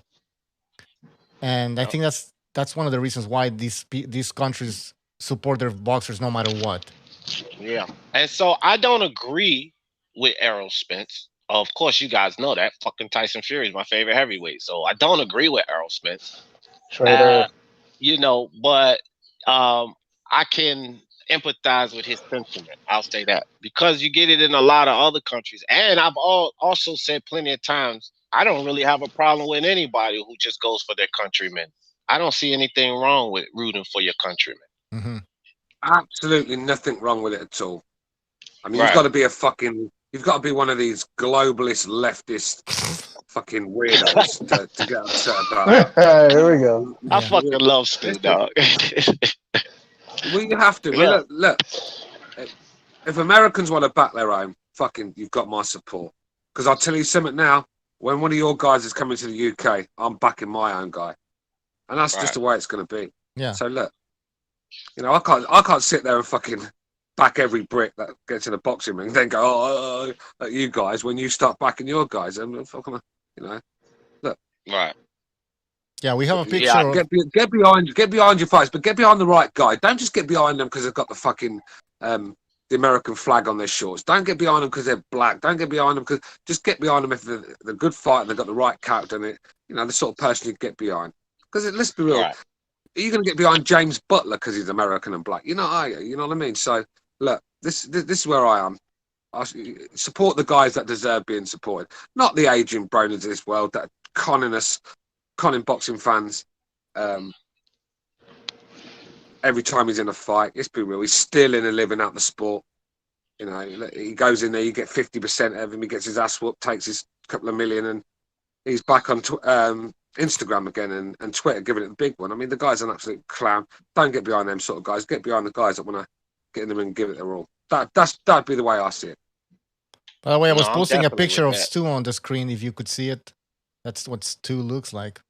S9: And I think that's one of the reasons why these countries support their boxers no matter what.
S2: Yeah. And so I don't agree with Errol Spence. Of course, you guys know that. Fucking Tyson Fury is my favorite heavyweight. So I don't agree with Errol Spence. You know, but I can empathize with his sentiment. I'll say that, because you get it in a lot of other countries. And I've also said plenty of times, I don't really have a problem with anybody who just goes for their countrymen. I don't see anything wrong with rooting for your countrymen.
S10: Absolutely nothing wrong with it at all. I mean, you've got to be one of these globalist, leftist fucking weirdos to get upset about it.
S13: Here we go.
S2: I fucking love Stu, dog.
S10: Well, you have to.
S2: Yeah.
S10: Look, if Americans want to back their own, fucking, you've got my support. Because I'll tell you something now, when one of your guys is coming to the UK, I'm backing my own guy. And that's just the way it's going to be.
S9: Yeah.
S10: So look, you know, I can't sit there and fucking back every Brit that gets in a boxing ring and then go, at you guys, when you start backing your guys. And fucking, you know, look.
S2: Right.
S9: Yeah, we have a picture.
S10: Yeah, get behind your fights, but get behind the right guy. Don't just get behind them because they've got the fucking the American flag on their shorts. Don't get behind them because they're black. Don't get behind them just get behind them if they're a good fighter and they've got the right character in it. You know, the sort of person you get behind. Because let's be real, are you going to get behind James Butler because he's American and black? You know, are you? You know what I mean? So look, this is where I am. I support the guys that deserve being supported, not the Adrian Broners of this world that are conning boxing fans every time he's in a fight. Let's be real, he's stealing a living out the sport. You know, he goes in there, you get 50% of him, he gets his ass whooped, takes his couple of million, and he's back on Instagram again and Twitter giving it the big one. I mean, the guy's an absolute clown. Don't get behind them sort of guys. Get behind the guys that want to get in them and give it their all. That'd be the way I see it.
S9: By the way, I was posting a picture of Stu on the screen. If you could see it, that's what Stu looks like.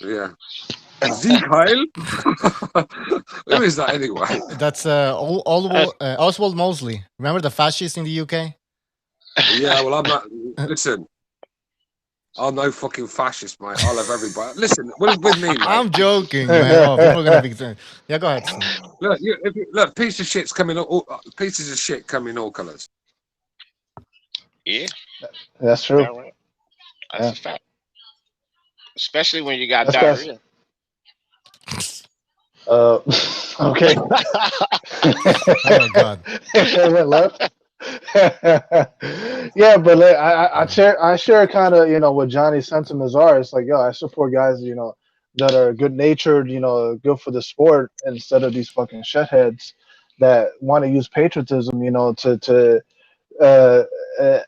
S10: Yeah. Kyle? Who is that anyway?
S9: That's Oswald Mosley. Remember the fascist in the UK?
S10: Yeah, well, I'm not. Listen, I'm no fucking fascist, mate. I love everybody. Listen, with me, mate.
S9: I'm joking, man. Oh, people are gonna be. Yeah, go ahead.
S10: Look, piece of shit's coming. Pieces of shit come in all colours.
S2: Yeah,
S13: that's true.
S2: That's a fact. Especially when you got diarrhea.
S13: Okay.
S9: Oh God.
S13: It went left. Yeah, but like, I share kind of what Johnny's sentiments are. It's like, yo, I support guys that are good natured, good for the sport instead of these fucking shitheads that want to use patriotism, uh, uh,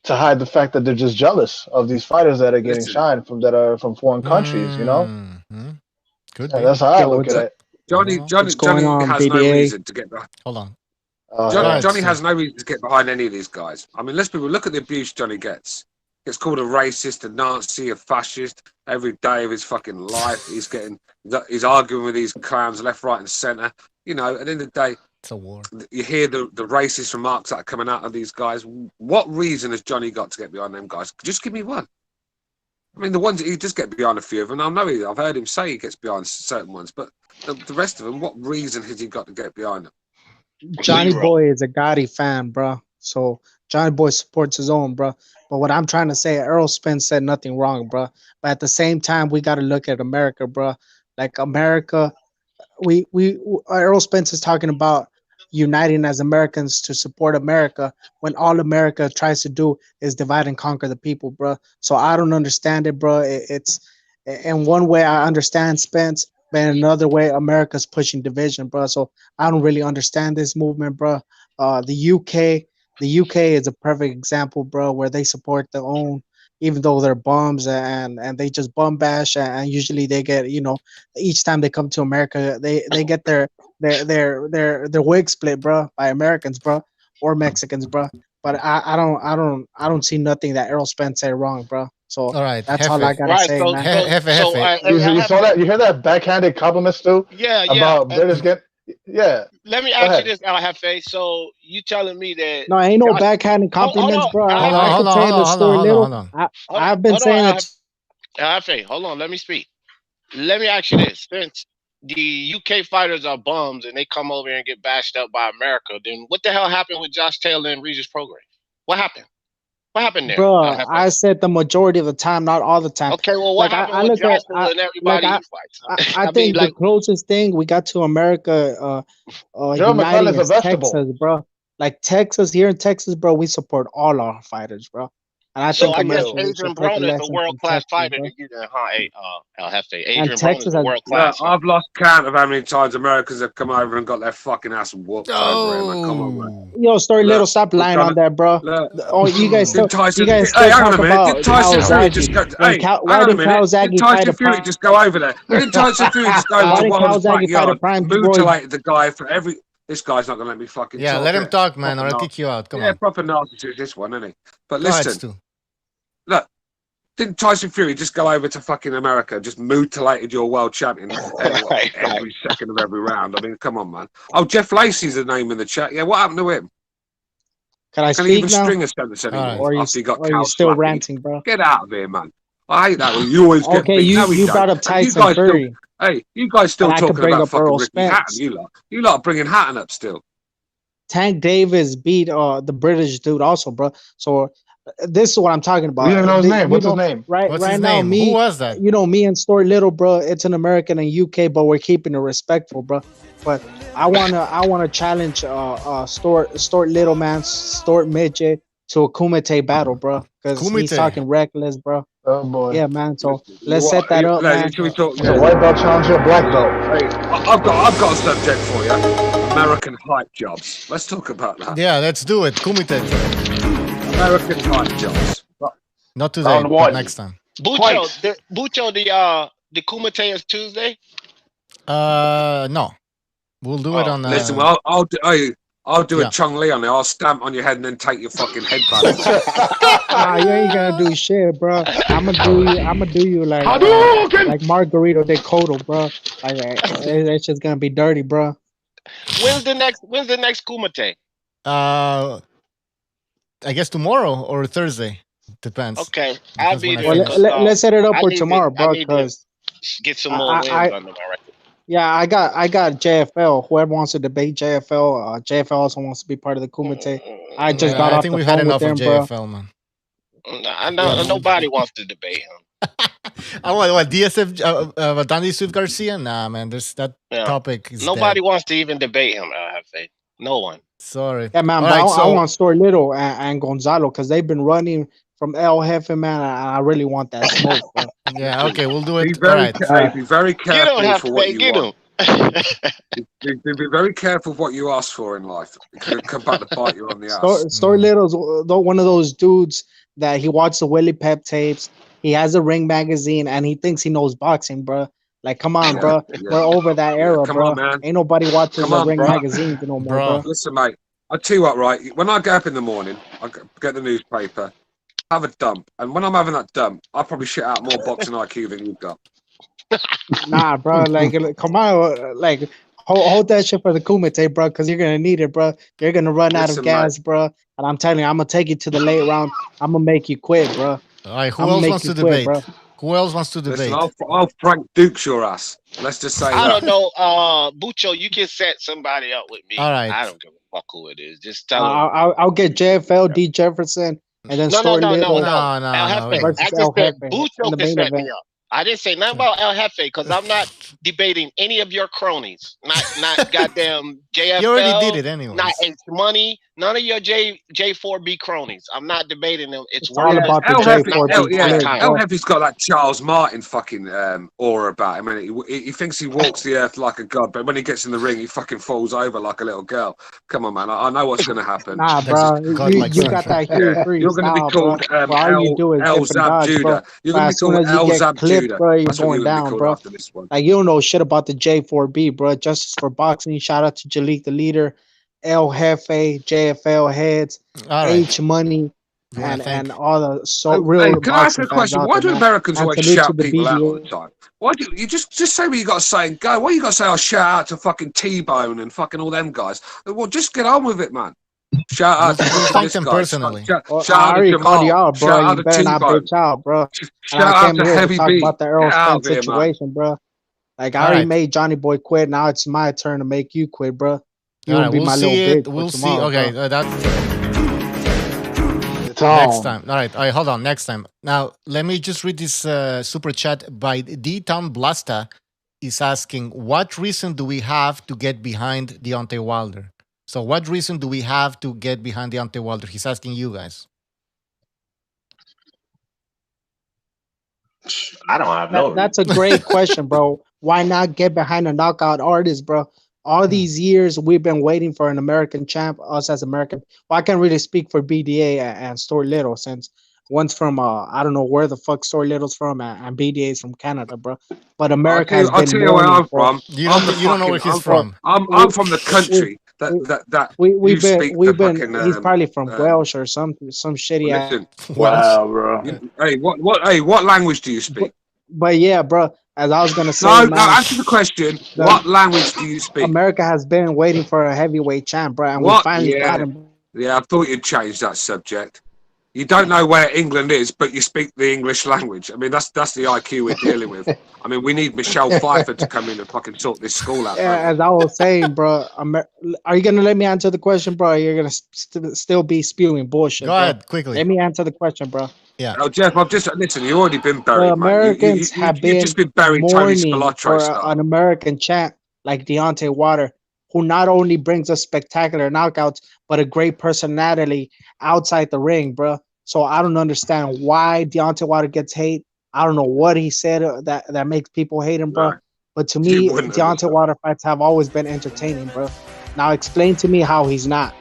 S13: to hide the fact that they're just jealous of these fighters that are getting
S10: Listen,
S13: shined that are from foreign countries.
S9: Could
S13: Yeah,
S9: be.
S13: that's how I
S14: Yo,
S13: look
S14: what's
S13: at it.
S10: Johnny
S14: what's going on,
S10: has no
S14: BDA?
S10: reason to get behind.
S9: Hold on.
S13: Go
S9: Go
S13: ahead.
S9: ahead,
S10: Johnny
S9: Stu.
S10: has no reason to get behind any of these guys. I mean, let's look at the abuse Johnny gets. Gets called a racist, a Nazi, a fascist every day of his fucking life. He's arguing with these clowns left, right, and centre. At the end of the day,
S9: It's a war.
S10: you hear the racist remarks that are coming out of these guys. What reason has Johnny got to get behind them guys? Just give me one. I mean, the ones he does get behind a few of them. I've heard him say he gets behind certain ones, but the rest of them, what reason has he got to get behind them?
S14: Johnny
S2: Zero.
S14: Boy is a Gotti fan, bro. So Johnny Boy supports his own, bro. But what I'm trying to say, Errol Spence said nothing wrong, bro. But at the same time, we got to look at America, bro. Like America, Errol Spence is talking about uniting as Americans to support America when all America tries to do is divide and conquer the people, bro. So I don't understand it, bro. It's in one way I understand Spence, but in another way America's pushing division, bro. So I don't really understand this movement, bro. The UK is a perfect example, bro, where they support their own, even though they're bums and they just bum bash, and usually they get each time they come to America they get their wig split, bro, by Americans, bro, or Mexicans, bro. But I don't see nothing that Errol Spence said wrong, bro. So
S9: All right,
S14: that's all I
S9: Hefe.
S14: gotta
S2: Right.
S14: say,
S2: So
S14: man.
S9: Hefe.
S13: You saw that? You hear that backhanded compliments too
S2: Yeah.
S13: about British get? Yeah.
S2: Let me
S13: Go
S2: ask you
S13: ahead.
S2: this, Al Hefe. So you telling me that
S14: No, ain't no
S2: Josh?
S14: backhanded
S2: Hold
S14: compliments,
S2: on,
S14: bro.
S9: Hold
S14: I've
S9: on,
S14: been
S9: hold on,
S14: saying
S9: hold
S14: the
S9: on,
S14: story
S9: hold on,
S14: little.
S9: hold on.
S14: I've been
S2: Hold
S14: saying
S2: on,
S14: it.
S2: Al Hefe. Hold on. Let me speak. Let me ask you this: since the UK fighters are bums and they come over here and get bashed up by America, then what the hell happened with Josh Taylor and Regis program? What happened? What happened there, Al
S14: Bro,
S2: Hefe?
S14: I said the majority of the time, not all the time.
S2: Okay, well, what
S14: Like
S2: happened
S14: I
S2: with
S14: look at
S2: Joshua and
S14: like
S2: everybody he fights?
S14: I
S2: I mean,
S14: think the
S2: like,
S14: closest thing we got to America
S13: Joe
S14: uniting
S13: McClellan's a
S14: is
S13: vegetable.
S14: Texas, bro. Like Texas, here in Texas, bro, we support all our fighters, bro. And I
S2: so
S14: think
S2: I guess
S14: America
S10: So
S14: should
S2: Adrian
S14: take a
S2: Broner is a
S14: lesson
S2: world
S14: from
S2: class
S14: Texas,
S2: fighter
S14: bro.
S2: to you, then, huh? Al Hefe.
S14: And
S2: Adrian Broner is
S14: Texas
S2: a
S14: has
S2: world
S10: look,
S2: class, huh?
S10: I've lost count of how many times Americans have come over and got their fucking ass whooped over here, man. Come on, man.
S9: Oh.
S14: Story little,
S10: Look,
S14: stop
S10: we're
S14: lying
S10: trying
S14: on
S10: to
S14: that, bro.
S10: look.
S14: Oh, you guys
S10: Didn't
S14: still
S10: Hey, hang on
S14: talk
S10: a minute. Didn't
S14: about
S10: Tyson Fury just
S14: Kawasaki
S10: go?
S14: when
S10: Hey, hang
S14: why
S10: on a
S14: did
S10: minute. Didn't
S14: Kawasaki fight a
S10: Tyson Fury
S14: prime?
S10: just go over there? Didn't Tyson Fury just go over
S14: Why
S10: to
S14: did
S10: Wilder's
S14: Kawasaki fight a
S10: backyard,
S14: prime Roy?
S10: mutilated the guy for every? This guy's not gonna let me fucking
S9: Yeah,
S10: talk.
S9: let him
S10: Innit?
S9: talk, man,
S10: Proper
S9: or I'll
S10: nasty.
S9: kick you out. Come
S10: Yeah,
S9: on.
S10: proper nasty this one, isn't he? But
S9: Go ahead,
S10: listen,
S9: Stu.
S10: look. Didn't Tyson Fury just go over to fucking America, just mutilated your world champion every second of every round? I mean, come on, man. Oh, Jeff Lacey's the name in the chat. Yeah, what happened to him?
S14: Can I
S10: Can he
S14: speak
S10: even
S14: now?
S10: string a sentence anymore
S14: Or
S10: after he got
S14: you
S10: cow
S14: still
S10: slapped?
S14: ranting, bro?
S10: Get out of here, man. I hate that. You always get
S14: Okay,
S10: beat. No, we
S14: you
S10: don't.
S14: brought up
S10: And you
S14: Tyson
S10: guys still,
S14: Fury,
S10: hey, you guys
S14: but
S10: still
S14: I could
S10: talking
S14: bring
S10: about
S14: up
S10: fucking
S14: Errol
S10: Ricky Hatton.
S14: Spence.
S10: You lot are bringing Hatton up still.
S14: Tank Davis beat the British dude also, bro. So this is what I'm talking
S13: You
S14: about.
S13: don't know his name. What's his name?
S9: What's his
S14: Now,
S9: name? Who was that?
S14: me and Story Little, bro. It's an American and UK, but we're keeping it respectful, bro. But I wanna challenge Story Little, man, Story Midget to a Kumite battle, bro, because he's
S9: Kumite.
S14: talking reckless, bro.
S13: Oh boy.
S14: Yeah, man. So
S10: You
S14: let's set that up, man.
S10: Should we talk?
S13: He's a white belt challenger, black belt.
S10: Hey, I've got a subject for you. American hype jobs. Let's talk about that.
S9: Yeah, let's do it. Kumite.
S10: American hype jobs.
S9: Not today,
S13: Round
S9: but
S13: one.
S9: next time.
S2: Bucho, the Kumite is Tuesday.
S9: No. We'll do it on.
S10: Listen, well, I'll do
S9: yeah.
S10: a Chung Lee on it. I'll stamp on your head and then take your fucking head back.
S14: Nah, you ain't gonna do shit, bro. I'ma do you like Margarito de Cotto, bro. Like it's just gonna be dirty, bro.
S2: When's the next Kumite?
S9: I guess tomorrow or Thursday. Depends.
S2: Okay, I'll be there.
S14: Well, let's set it up for tomorrow, bro. Because
S2: get some more wins under my record.
S14: Yeah, I got JFL. Whoever wants to debate JFL, JFL also wants to be part of the Kumite. I just got off
S9: I think
S14: the
S9: we've
S14: phone
S9: had enough
S14: with
S9: of
S14: them,
S9: JFL,
S14: bro.
S9: man.
S2: I know nobody wants to debate him.
S9: What DSF Dandy Swift Garcia? Nah, man. That topic is
S2: nobody
S9: dead.
S2: wants to even debate him. I have faith. No one.
S9: Sorry.
S14: Yeah, man.
S9: All
S14: But
S9: right,
S14: I
S9: so
S14: want Story Little and Gonzalo because they've been running from El Jefe, man. And I really want that smoke, bro.
S9: yeah, okay, we'll do
S10: Be
S9: it. All
S10: very,
S9: right.
S10: be very
S2: You don't
S10: careful
S2: have
S10: for
S2: to
S10: what
S2: say,
S10: you
S2: get
S10: want.
S2: him.
S10: Be very careful of what you ask for in life. It could come back to bite you on the ass.
S14: Story Little's one of those dudes that he watched the Willie Pep tapes. He has a Ring magazine and he thinks he knows boxing, bro. Like, come on, bro. We're over that era,
S10: Come
S14: bro.
S10: on, man.
S14: Ain't nobody watches
S10: Come
S14: the
S10: on,
S14: Ring
S10: bro.
S14: magazines no more, bro.
S10: Listen, mate. I tell you what, right? When I get up in the morning, I get the newspaper, have a dump, and when I'm having that dump, I probably shit out more boxing IQ than you've got.
S14: Nah, bro. Like, come on, like. Hold that shit for the Kumite, bro, because you're gonna need it, bro. You're gonna run out of
S10: Listen,
S14: gas, bro. And I'm telling you, I'm gonna take you to the late round. I'm gonna make you quit, bro.
S9: All right, who
S14: I'm
S9: else
S14: make
S9: wants
S14: you
S9: to
S14: quit,
S9: debate?
S14: bro.
S9: Who else wants to debate?
S10: Listen, I'll Frank Dukes your ass. Let's just say
S2: I
S10: that.
S2: don't know. Bucho, you can set somebody up with me.
S9: All right.
S2: I don't give a fuck who it is. Just tell them.
S14: I'll get JFL, D Jefferson, and then
S2: No.
S14: El
S2: El Jefe.
S14: versus
S2: I just
S14: El
S2: said
S14: Jefe in
S2: Bucho
S14: the
S2: can
S14: main
S2: set
S14: event.
S2: me up. I didn't say nothing about El Jefe because I'm not debating any of your cronies. Not goddamn JFL.
S9: You already did it anyways.
S2: Not H Money. None of your J4B cronies. I'm not debating them. It's
S14: all
S2: worthless.
S14: about the J4B.
S10: El Jefe's got that Charles Martin fucking aura about him. I mean, he thinks he walks the earth like a god, but when he gets in the ring, he fucking falls over like a little girl. Come on, man. I know what's going to happen.
S14: Nah, bro. You got that huge free
S10: You're going to be called
S14: all you do is
S10: El
S14: dip and dodge,
S10: Zab
S14: bro.
S10: Judah. You're
S14: But
S10: going to
S14: as
S10: be
S14: soon
S10: called
S14: as you
S10: El
S14: get
S10: Zab
S14: clipped,
S10: Judah.
S14: bro, you're
S10: That's what
S14: going
S10: you're going to be
S14: down,
S10: called
S14: bro.
S10: after this one.
S14: Like, you don't know shit about the J4B, bro. Justice for Boxing. Shout out to Jalik the Leader, El Jefe, JFL Heads,
S9: All right.
S14: H Money, and all the real
S10: Can I ask you
S14: boxing
S10: a
S14: fans
S10: question?
S14: out
S10: Why
S14: there,
S10: do
S14: man.
S10: Americans
S14: And
S10: always
S14: salute to
S10: shout
S14: the
S10: people out all the
S14: BDA.
S10: time? Why do you just say what you got to say and go? Why you got to say, "Oh, shout out to fucking T-Bone and fucking all them guys"? Well, just get on with it, man. Shout out to
S9: thank
S10: this
S9: them
S10: guy.
S9: personally.
S10: Shout
S14: I
S10: out to
S14: already called you
S10: Jamal.
S14: out, bro.
S10: Shout out
S14: You
S10: to
S14: better not
S10: T-Bone.
S14: bitch out, bro. And
S10: Shout
S14: I
S10: out
S14: came
S10: to
S14: here to
S10: Heavy
S14: talk
S10: B.
S14: about the Errol
S10: Get out
S14: Spence
S10: of here, man.
S14: situation, bro. Like, I
S9: All
S14: already
S9: right.
S14: made Johnny Boy quit. Now it's my turn to make you quit, bro. You
S9: All
S14: will
S9: right,
S14: be
S9: we'll
S14: my little
S9: see it.
S14: bitch
S9: We'll
S14: for
S9: see.
S14: tomorrow,
S9: Okay,
S14: bro.
S9: that's next time. All right, hold on. Next time. Now, let me just read this super chat by D-Town Blasta. Is asking, what reason do we have to get behind Deontay Wilder? So, what reason do we have to get behind Deontay Wilder? He's asking you guys.
S15: I don't have no.
S14: That's a great question, bro. Why not get behind a knockout artist, bro? All these years we've been waiting for an American champ, us as American. Well, I can't really speak for BDA and Story Little since one's from I don't know where the fuck Story Little's from and BDA is from Canada, bro. But America has
S10: I'll
S14: been
S10: tell you where
S14: mourning
S10: I'm from.
S9: You don't know where he's from.
S10: I'm from the country that
S14: we've been
S10: fucking.
S14: he's probably from Welsh or some shitty ass.
S10: Listen,
S13: Wow, bro.
S10: Hey, what language do you speak?
S14: But yeah, bro. As I was gonna say,
S10: No,
S14: man,
S10: answer the question. What language do you speak?
S14: America has been waiting for a heavyweight champ, bro, and we
S10: What?
S14: finally got him.
S10: Yeah, I thought you'd change that subject. You don't know where England is, but you speak the English language. I mean, that's the IQ we're dealing with. I mean, we need Michelle Pfeiffer to come in and fucking sort this school out.
S14: As I was saying, bro, are you gonna let me answer the question, bro? Or you're gonna still be spewing bullshit.
S9: Go ahead, quickly.
S14: Let me answer the question, bro.
S9: Yeah.
S10: Oh, Jeff, I've just listen. You've already been buried,
S14: The Americans
S10: man.
S14: have
S10: You've just been buried, Tony
S14: mourning
S10: Spilotro
S14: for
S10: style.
S14: an American champ like Deontay Wilder, who not only brings us spectacular knockouts, but a great personality outside the ring, bro. So I don't understand why Deontay Wilder gets hate. I don't know what he said that makes people hate him, bro.
S10: Right.
S14: But to me, Deontay Wilder fights have always been entertaining, bro. Now explain to me how he's not.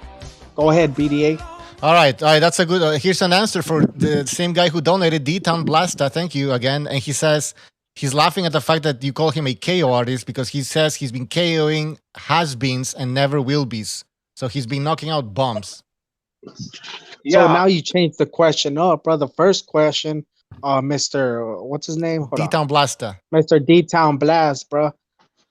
S14: Go ahead, BDA.
S9: All right. That's a good. Here's an answer for the same guy who donated, D-Town Blasta. Thank you again. And he says he's laughing at the fact that you call him a KO artist because he says he's been KOing has-beens and never will-be's. So he's been knocking out bums.
S14: So now you change the question up, bro. The first question, Mr. What's his name?
S9: D-Town Blasta.
S14: Mr. D-Town Blast, bro.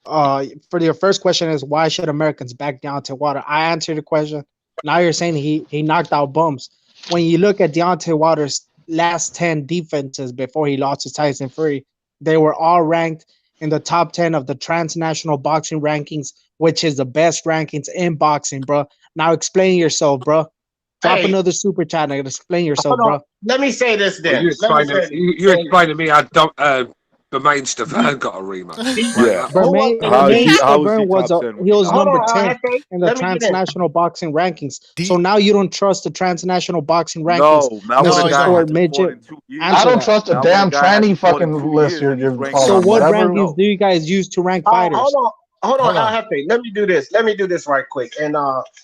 S14: For your first question is why should Americans back Deontay Wilder? I answered the question. Now you're saying he knocked out bums. When you look at Deontay Wilder's last 10 defenses before he lost to Tyson Fury, they were all ranked in the top 10 of the transnational boxing rankings, which is the best rankings in boxing, bro. Now explain yourself, bro. Drop another super chat and explain yourself, bro.
S15: Let me say this then.
S10: You explain to me how Bermain Stavern got a rematch.
S15: Yeah.
S14: Bermain
S15: How is he
S14: Stavern was
S15: top 10 when
S14: he was
S15: hold
S14: number
S15: on,
S14: 10 in the
S16: Let me get in.
S14: transnational boxing rankings. So now you don't trust the transnational boxing rankings.
S15: No, not when a guy
S14: for
S15: hasn't fought
S14: midget.
S15: in 2 years.
S13: I don't
S14: that.
S13: trust a
S15: Not when
S13: damn
S15: a guy
S13: tranny
S15: hasn't fought in
S13: fucking
S15: 2
S13: list
S15: years and
S13: you're
S15: he's ranked
S13: calling
S14: So
S13: on.
S14: what
S13: Whatever.
S14: rankings do you guys use to rank fighters?
S16: Hold on, Al Jefe. Let me do this. Let me do this right quick. And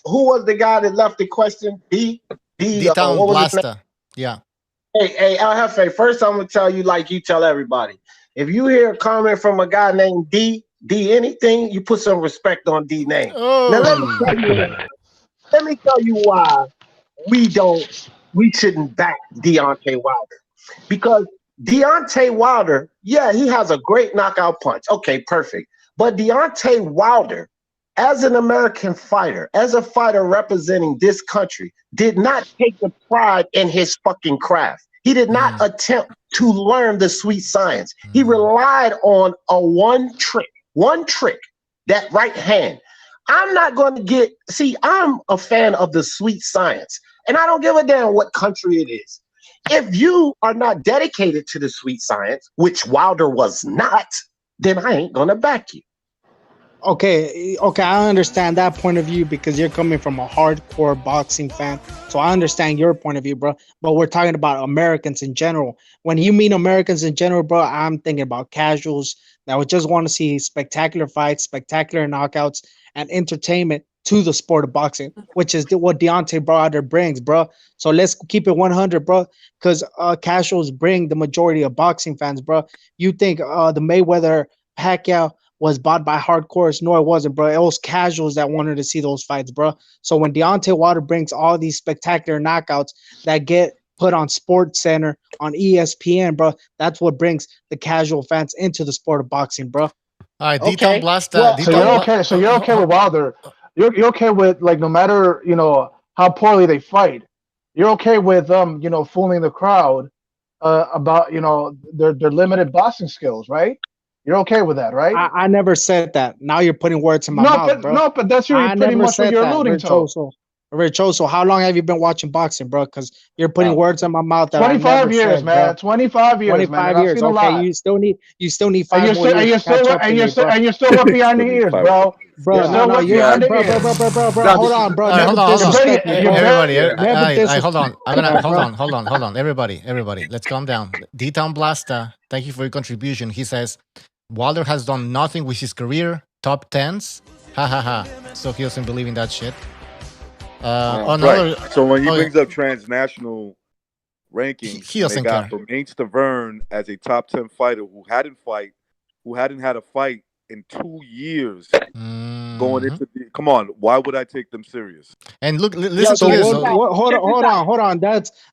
S16: who was the guy that left the question?
S9: D-Town
S16: what was his name?
S9: Blasta. Yeah.
S16: Hey, Al Jefe, first I'm gonna tell you like you tell everybody. If you hear a comment from a guy named D anything, you put some respect on D name. Now let me tell you why we shouldn't back Deontay Wilder. Because Deontay Wilder, yeah, he has a great knockout punch. Okay, perfect. But Deontay Wilder, as an American fighter, as a fighter representing this country, did not take the pride in his fucking craft. He did not attempt to learn the sweet science. He relied on a one trick, that right hand. I'm not going to I'm a fan of the sweet science, and I don't give a damn what country it is. If you are not dedicated to the sweet science, which Wilder was not, then I ain't going to back you.
S14: Okay, I understand that point of view because you're coming from a hardcore boxing fan. So I understand your point of view, bro. But we're talking about Americans in general. When you mean Americans in general, bro, I'm thinking about casuals that would just want to see spectacular fights, spectacular knockouts, and entertainment to the sport of boxing, which is what Deontay Wilder brings, bro. So let's keep it 100, bro, because casuals bring the majority of boxing fans, bro. You think the Mayweather Pacquiao was bought by hardcores? No, it wasn't, bro. It was casuals that wanted to see those fights, bro. So when Deontay Wilder brings all these spectacular knockouts that get put on Sports Center, on ESPN, bro, that's what brings the casual fans into the sport of boxing, bro.
S9: All right,
S14: Okay.
S13: So you're okay with Wilder. You're okay with, like, no matter, how poorly they fight, you're okay with fooling the crowd about, their limited boxing skills, right? You're okay with that, right?
S14: I never said that. Now you're putting words in my mouth, bro.
S13: No, but that's pretty much what you're alluding to.
S14: Richoso, how long have you been watching boxing, bro? Because you're putting words in my mouth. That
S13: 25 years, man. Bro. 25 years,
S14: 25
S13: man.
S14: years. Okay, you still need 5 more years.
S13: And you're still wet behind the ears, bro.
S14: Bro, no, hold on, bro.
S9: Hold on, everybody. Let's calm down. D-Town Blasta, thank you for your contribution. He says Wilder has done nothing with his career. Top 10s. Ha ha ha. So he doesn't believe in that shit.
S15: Right. So when he brings up transnational rankings,
S9: he doesn't
S15: they got
S9: care.
S15: Bermain Stavern as a top 10 fighter who hadn't had a fight in 2 years. Going into come on, why would I take them serious?
S9: And look, listen to this.
S14: Hold on.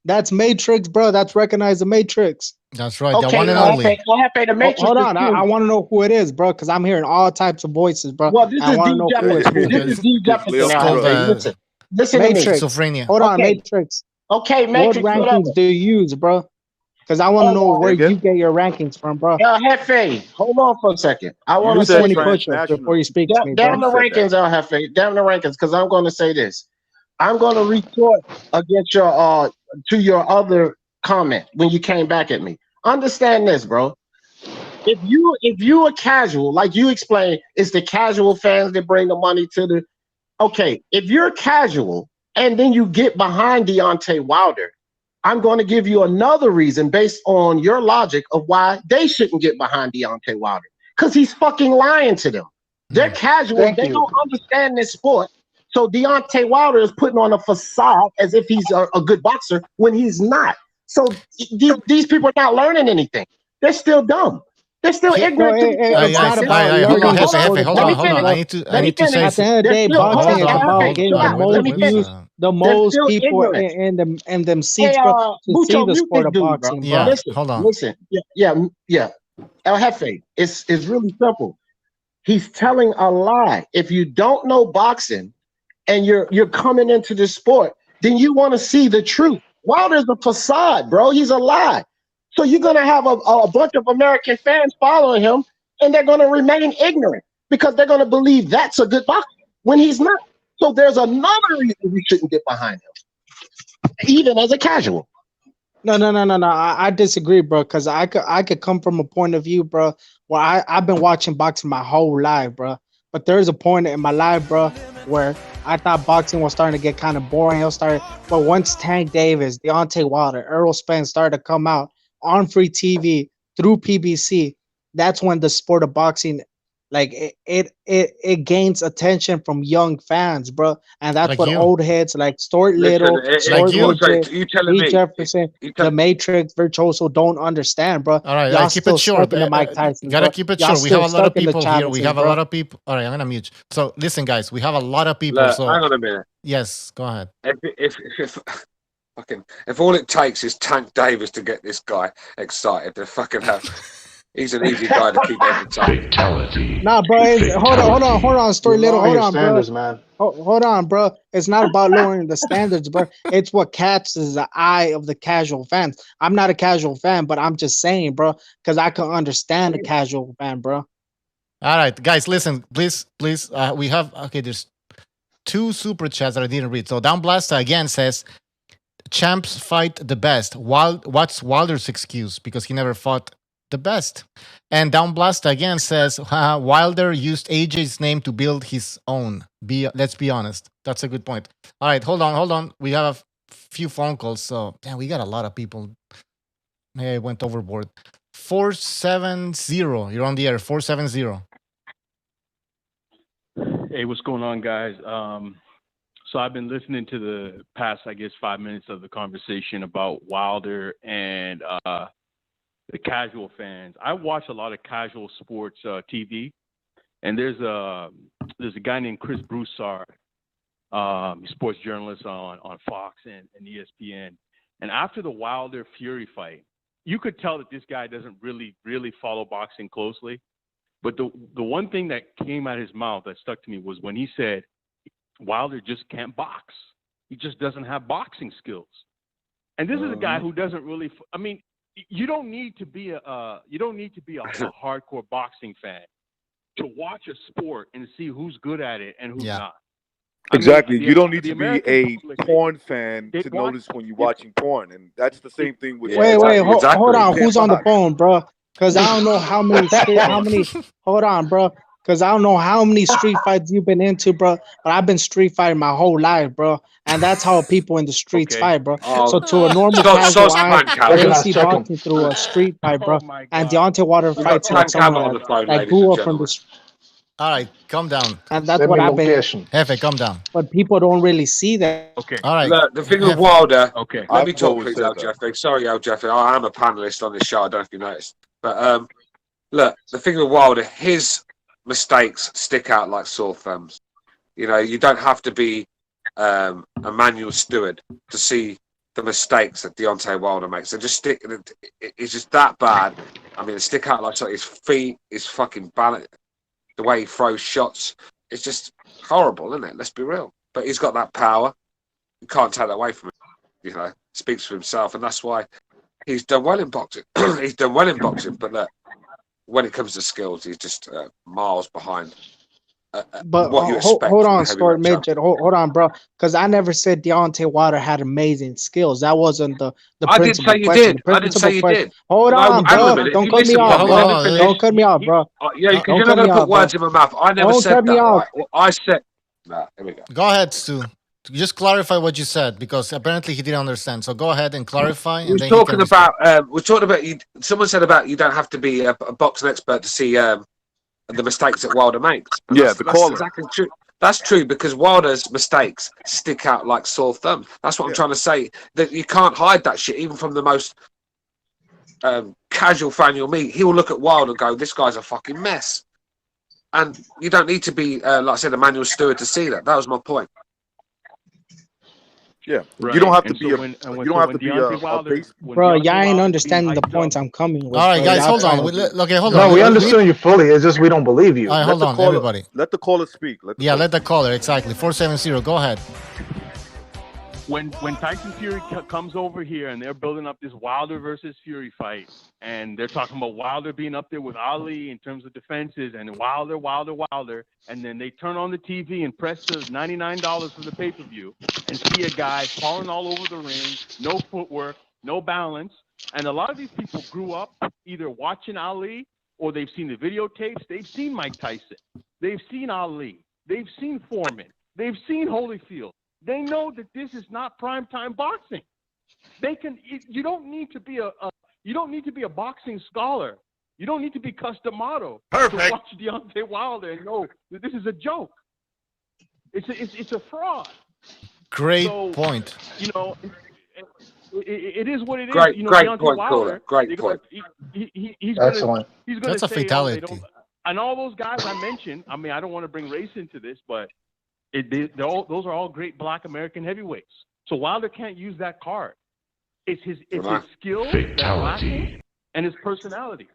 S14: That's Matrix, bro. That's Recognize the Matrix.
S9: That's right. The one and only.
S14: Hold on. I want to know who it is, bro, because I'm hearing all types of voices, bro.
S16: Well, this
S14: I
S16: is
S14: want to know who it is.
S16: This is D. Jefferson. Listen
S14: Matrix.
S16: to me.
S14: Hold on, Matrix.
S16: Okay, Matrix.
S14: What rankings do you use, bro? Because I want to know where you get your rankings from, bro.
S16: Jefe, hold on for a second. I want to
S14: say
S16: say
S14: push-ups before you speak to me, bro.
S16: Damn the rankings, El Jefe. Damn the rankings, because I'm going to say this. I'm going to retort against your to your other comment when you came back at me. Understand this, bro. If you a casual, like you explained, it's the casual fans that bring the money to the. Okay, if you're casual and then you get behind Deontay Wilder, I'm going to give you another reason based on your logic of why they shouldn't get behind Deontay Wilder. Because he's fucking lying to them. They're casual. They don't understand this sport. So Deontay Wilder is putting on a facade as if he's a good boxer when he's not. So these people are not learning anything. They're still dumb. They're still ignorant.
S9: Hold on. I need to say
S14: at the end of the day, boxing is about getting the most views, the most people in them seats to see the sport of boxing.
S9: Yeah, hold on.
S16: Listen, yeah. El Jefe, it's really simple. He's telling a lie. If you don't know boxing and you're coming into this sport, then you want to see the truth. Wilder's a facade, bro. He's a lie. So you're going to have a bunch of American fans following him, and they're going to remain ignorant because they're going to believe that's a good boxer when he's not. So there's another reason we shouldn't get behind him, even as a casual.
S14: No, no, no, no, no. I disagree, bro. Because I could come from a point of view, bro, where I've been watching boxing my whole life, bro. But there's a point in my life, bro, where I thought boxing was starting to get kind of boring. But once Tank Davis, Deontay Wilder, Errol Spence started to come out on free TV through PBC, that's when the sport of boxing, like it gains attention from young fans, bro. And that's
S9: Like
S14: what
S9: you.
S14: old heads like Stuart
S10: Listen,
S14: Little, Stuart
S9: you?
S14: Midget,
S10: you telling
S14: Lee
S10: me?
S14: Jefferson, The Matrix, Virtuoso don't understand, bro.
S9: All right,
S14: Y'all
S9: keep
S14: still
S9: it short.
S14: stuck in the Mike Tyson,
S9: Gotta
S14: bro.
S9: keep it
S14: Y'all
S9: short. We have
S14: still
S9: a lot of
S14: stuck in the
S9: people here. We
S14: Chavisons,
S9: have a
S14: bro.
S9: lot of people. All right, I'm gonna mute. So listen, guys, we have a lot of people.
S10: Look,
S9: So
S10: hang on a minute.
S9: yes, go ahead.
S10: If all it takes is Tank Davis to get this guy excited, then fucking hell, he's an easy guy to keep entertained.
S14: Nah, bro. Hold on, Story
S13: You
S14: Little.
S13: lower
S14: Hold
S13: your
S14: on, bro.
S13: standards, man.
S14: Hold on, bro. It's not about lowering the standards, bro. It's what catches the eye of the casual fans. I'm not a casual fan, but I'm just saying, bro, because I can understand a casual fan, bro.
S9: All right, guys, listen, please. We have there's 2 super chats that I didn't read. So Down Blaster again says, "Champs fight the best." What's Wilder's excuse? Because he never fought the best. And Down Blaster again says, Wilder used AJ's name to build his own. Let's be honest. That's a good point. All right, hold on. We have a few phone calls. So we got a lot of people. Hey, I went overboard. 470. You're on the air. 470.
S17: Hey, what's going on, guys? So I've been listening to the past, I guess, 5 minutes of the conversation about Wilder and the casual fans. I watch a lot of casual sports TV, and there's a guy named Chris Broussard, sports journalist on Fox and ESPN. And after the Wilder Fury fight, you could tell that this guy doesn't really follow boxing closely. But the one thing that came out of his mouth that stuck to me was when he said Wilder just can't box. He just doesn't have boxing skills. And this is a guy who doesn't really. I mean, you don't need to be a hardcore boxing fan to watch a sport and see who's good at it and who's not.
S15: Exactly.
S17: I mean,
S15: you don't need to be
S17: American
S15: a
S17: public,
S15: porn fan
S17: they
S15: to
S17: want-
S15: notice when you're watching porn, and that's the same thing with.
S14: Wait, hold on. Who's on the phone, bro? Because I don't know how many. Hold on, bro. Because I don't know how many street fights you've been into, bro. But I've been street fighting my whole life, bro. And that's how people in the streets fight, bro. So to a normal casual eye, they see boxing through a street fight, bro. And Deontay Wilder fights like someone that grew up from the street.
S9: All right, calm down.
S14: And that's what I've been.
S9: Hefe, calm down.
S14: But people don't really see that.
S17: Okay.
S9: All right.
S10: Look, the thing with Wilder.
S17: Okay.
S10: Let me talk, please, Al Jeffrey. Sorry, Al Jeffrey. I am a panelist on this show. I don't know if you noticed. But look, the thing with Wilder, his mistakes stick out like sore thumbs. You know, you don't have to be a manual steward to see the mistakes that Deontay Wilder makes. They just stick. It's just that bad. I mean, they stick out like his feet, his fucking balance, the way he throws shots. It's just horrible, isn't it? Let's be real. But he's got that power. You can't take that away from him. You know, speaks for himself, and that's why he's done well in boxing. He's done well in boxing, but look, when it comes to skills, he's just miles behind.
S14: But
S10: what you expect
S14: hold
S10: from a
S14: on, Stuart
S10: heavyweight
S14: Midget. Hold on, bro. Because I never said Deontay Wilder had amazing skills. That wasn't the
S10: I didn't
S14: principal
S10: say you
S14: question.
S10: did.
S14: The
S10: I didn't say you
S14: question-
S10: did.
S14: Hold
S10: No,
S14: on,
S10: hang on a
S14: bro.
S10: minute.
S14: Don't
S10: You
S14: cut me
S10: listen,
S14: off,
S10: bro.
S14: bro.
S10: Let me finish.
S14: Don't cut me off, bro.
S10: Yeah, because
S14: Don't
S10: you're
S14: cut
S10: not going
S14: me
S10: to put
S14: off,
S10: words
S14: bro.
S10: in my mouth. I never
S14: Don't
S10: said
S14: cut me
S10: that.
S14: off.
S10: Right? Well, I said. Nah, here we go.
S9: Go ahead, Stu. Just clarify what you said because apparently he didn't understand. So go ahead and clarify.
S10: We're talking about. We're talking about. Someone said about you don't have to be a boxing expert to see the mistakes that Wilder makes. And
S15: Yeah,
S10: that's
S15: the caller.
S10: exactly true. That's true because Wilder's mistakes stick out like sore thumbs. That's what I'm trying to say. That you can't hide that shit, even from the most casual fan you'll meet. He'll look at Wilder and go, "This guy's a fucking mess." And you don't need to be, like I said, a manual steward to see that. That was my point.
S15: Yeah,
S17: Right.
S15: you don't have to
S17: And
S15: be
S17: so
S15: a.
S17: when- and
S15: You
S17: when-
S15: don't
S17: so
S15: have
S17: when
S15: to be
S17: Deontay
S15: a
S17: Wilder-
S15: base.
S14: Bro, y'all ain't understanding the points I'm coming with.
S9: All right,
S14: bro.
S9: guys,
S14: Y'all
S9: hold
S14: trying
S9: on.
S14: to-
S9: Okay, hold
S13: No,
S9: on.
S13: we understand you fully. It's just we don't believe you.
S9: All right, hold on,
S15: caller,
S9: everybody.
S15: Let the caller speak. Let
S9: the caller, exactly. 470. Go ahead.
S17: When Tyson Fury comes over here and they're building up this Wilder versus Fury fight, and they're talking about Wilder being up there with Ali in terms of defenses, and Wilder, and then they turn on the TV and press the $99 for the pay-per-view and see a guy falling all over the ring, no footwork, no balance. And a lot of these people grew up either watching Ali or they've seen the videotapes. They've seen Mike Tyson. They've seen Ali. They've seen Foreman. They've seen Holyfield. They know that this is not primetime boxing. They can. You don't need to be a boxing scholar. You don't need to be Customato to watch Deontay Wilder and know that this is a joke. It's a fraud.
S9: Great point.
S17: You know, it is what it is.
S10: Great,
S17: You know,
S10: great
S17: Deontay
S10: point,
S17: Wilder,
S10: caller. Great point.
S17: He's
S13: Excellent.
S17: Gonna
S9: That's a
S17: say,
S9: fatality.
S17: Oh, and all those guys I mentioned. I mean, I don't want to bring race into this, but those are all great Black American heavyweights. So Wilder can't use that card. It's his skill that's lacking and his personality.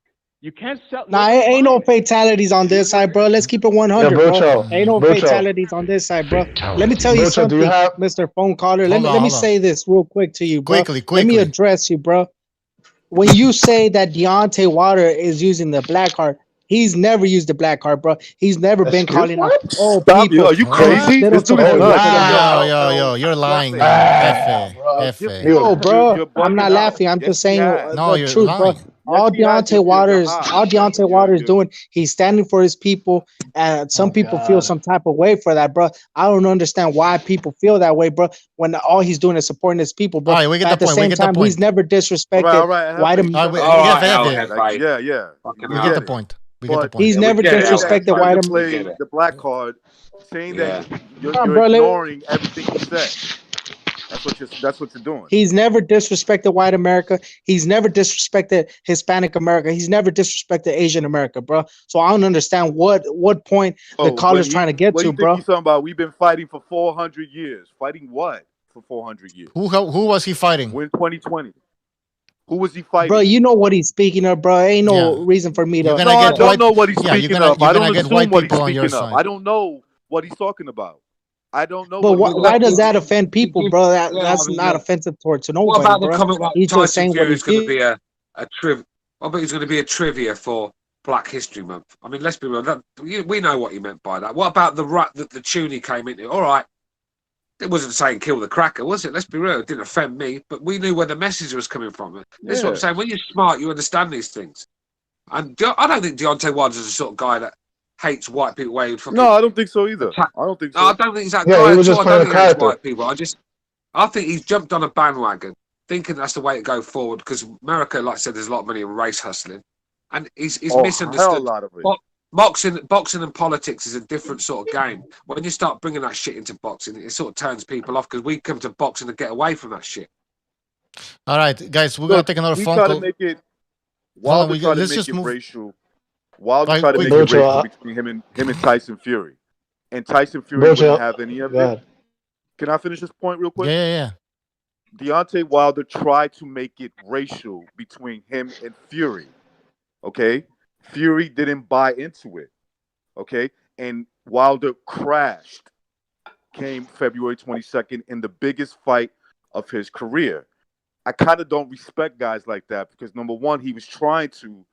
S17: You can't sell.
S14: Nah, ain't no fatalities on this side, bro. Let's keep it 100, bro. Ain't no fatalities on this side, bro. Let me tell you something, Mr. Phone Caller. Let me say this real quick to you, bro.
S9: Quickly.
S14: Let me address you, bro. When you say that Deontay Wilder is using the black card, he's never used the black card, bro. He's never been calling out all
S15: Stop,
S14: people.
S15: are you crazy?
S14: They don't
S15: This dude is
S14: support
S15: nuts.
S9: Yo, you're lying, man.
S14: No, bro, I'm not laughing. I'm just saying the truth, bro. All Deontay Wilder is doing, he's standing for his people, and some people feel some type of way for that, bro. I don't understand why people feel that way, bro. When all he's doing is supporting his people, bro.
S9: All right, we get
S14: at
S9: the
S14: the
S9: point.
S14: same time, he's never disrespected white America.
S15: Yeah.
S9: We get the point.
S14: He's never disrespected white America.
S15: The black card, saying that you're
S14: bro,
S15: ignoring everything he said. That's what you're doing.
S14: He's never disrespected white America. He's never disrespected Hispanic America. He's never disrespected Asian America, bro. So I don't understand what point the caller's trying to get to, bro.
S15: He's talking about we've been fighting for 400 years. Fighting what for 400 years?
S9: Who was he fighting?
S15: When 2020. Who was he fighting?
S14: Bro, you know what he's speaking of, bro. Ain't no reason for me to.
S15: I don't know what he's speaking of. I don't assume what he's speaking of.
S9: Side.
S15: I don't know what he's talking about. I don't know.
S14: But why does that offend people, bro? That's not offensive towards nobody.
S10: What about the
S14: bro?
S10: comment that
S14: He's just saying what
S10: Fury's going to
S14: he
S10: be a trivia? I bet he's going to be a trivia for Black History Month. I mean, let's be real. We know what he meant by that. What about the rut that the tune he came into? All right, it wasn't saying kill the cracker, was it? Let's be real. It didn't offend me, but we knew where the message was coming from. This is what I'm saying. When you're smart, you understand these things. And I don't think Deontay Wilder's the sort of guy that hates white people.
S15: No, I don't think so either. I don't think so.
S10: No, I don't think he's that guy. He was just I don't think he hates white people. I think he's jumped on a bandwagon, thinking that's the way to go forward. Because America, like I said, there's a lot of money in race hustling, and he's misunderstood.
S15: Hell, a lot of it.
S10: Boxing and politics is a different sort of game. When you start bringing that shit into boxing, it sort of turns people off because we come to boxing to get away from that shit.
S9: All right, guys, we're gonna take another phone call.
S15: Wilder tried to make it racial. Wilder tried to make it racial between him and Tyson Fury, and Tyson Fury wouldn't have any of it. Can I finish this point real quick?
S9: Yeah.
S15: Deontay Wilder tried to make it racial between him and Fury. Okay. Fury didn't buy into it, okay? And Wilder crashed, came February 22nd in the biggest fight of his career. I kind of don't respect guys like that because, number one, he was trying to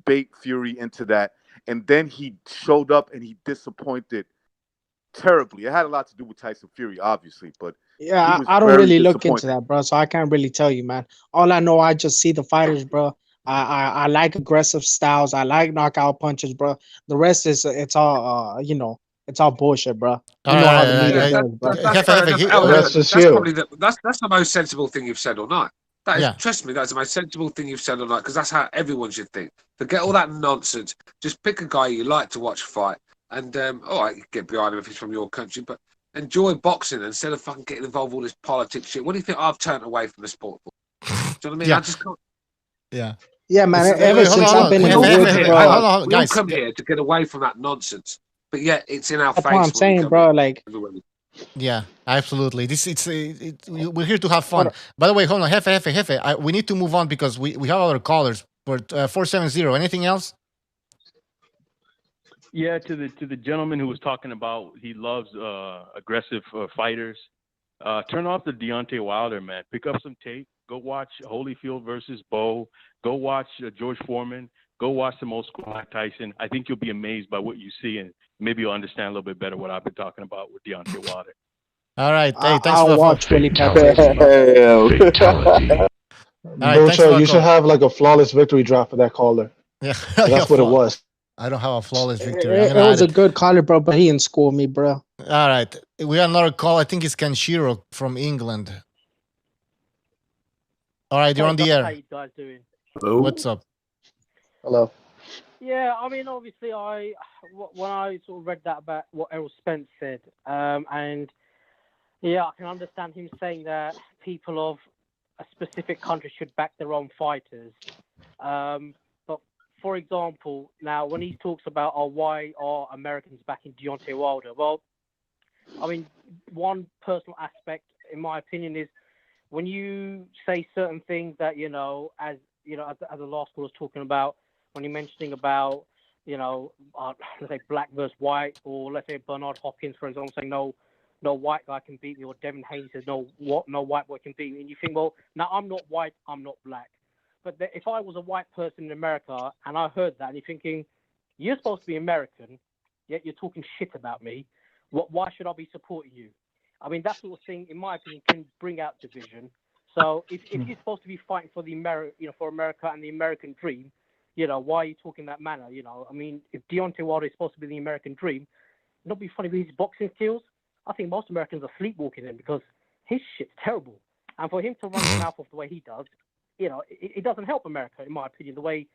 S15: bait Fury into that, and then he showed up and he disappointed terribly. It had a lot to do with Tyson Fury, obviously, but
S14: yeah, I don't really look into that, bro, so I can't really tell you, man. All I know, I just see the fighters, bro. I like aggressive styles. I like knockout punches, bro. The rest is it's all it's all bullshit, bro. You know how the media goes, bro.
S10: That's the most sensible thing you've said all night. That is, trust me, that's the most sensible thing you've said all night because that's how everyone should think. Forget all that nonsense. Just pick a guy you like to watch fight, and all right, you get behind him if he's from your country, but enjoy boxing instead of fucking getting involved with all this politics shit. What do you think I've turned away from the sport for? Do you know what I mean? I just can't.
S14: Yeah, man. Ever since I've been in the woods, bro.
S10: We all come here to get away from that nonsense, but yet it's in our face.
S14: That's what I'm saying, bro. Like,
S9: yeah, absolutely. We're here to have fun. By the way, hold on, Jefe. We need to move on because we have other callers. But 470. Anything else?
S17: Yeah, to the gentleman who was talking about he loves aggressive fighters. Turn off the Deontay Wilder, man. Pick up some tape. Go watch Holyfield versus Bo. Go watch George Foreman. Go watch some old school Mike Tyson. I think you'll be amazed by what you see, and maybe you'll understand a little bit better what I've been talking about with Deontay Wilder.
S9: All right. Hey, thanks
S14: I'll
S9: for the
S14: watch
S9: phone.
S14: Willie Pepper.
S9: right, thanks for
S13: Lucha,
S9: the
S13: you should
S9: call.
S13: have like a flawless victory drop for that caller.
S9: Yeah,
S13: That's what it was.
S9: I don't have a flawless victory. I'm
S14: It
S9: gonna add
S14: was a
S9: it.
S14: good caller, bro, but he didn't score me, bro.
S9: All right, we got another call. I think it's Kenshiro from England. All right, you're on the
S18: How
S9: air.
S18: you guys doing?
S9: What's up?
S13: Hello.
S18: Yeah, I mean, obviously, when I sort of read that about what Errol Spence said, and yeah, I can understand him saying that people of a specific country should back their own fighters. But for example, now when he talks about why are Americans backing Deontay Wilder? Well, I mean, one personal aspect, in my opinion, is when you say certain things that, as the last call was talking about, when you're mentioning about, let's say black versus white, or let's say Bernard Hopkins, for example, saying no white guy can beat me, or Devin Haney says no white boy can beat me, and you think, well, now I'm not white, I'm not black. But if I was a white person in America and I heard that, and you're thinking, you're supposed to be American, yet you're talking shit about me, why should I be supporting you? I mean, that sort of thing, in my opinion, can bring out division. So if you're supposed to be fighting for for America and the American dream, why are you talking that manner? I mean, if Deontay Wilder is supposed to be the American dream, it'd be funny with his boxing skills. I think most Americans are sleepwalking him because his shit's terrible. And for him to run his mouth off the way he does, it doesn't help America, in my opinion. The way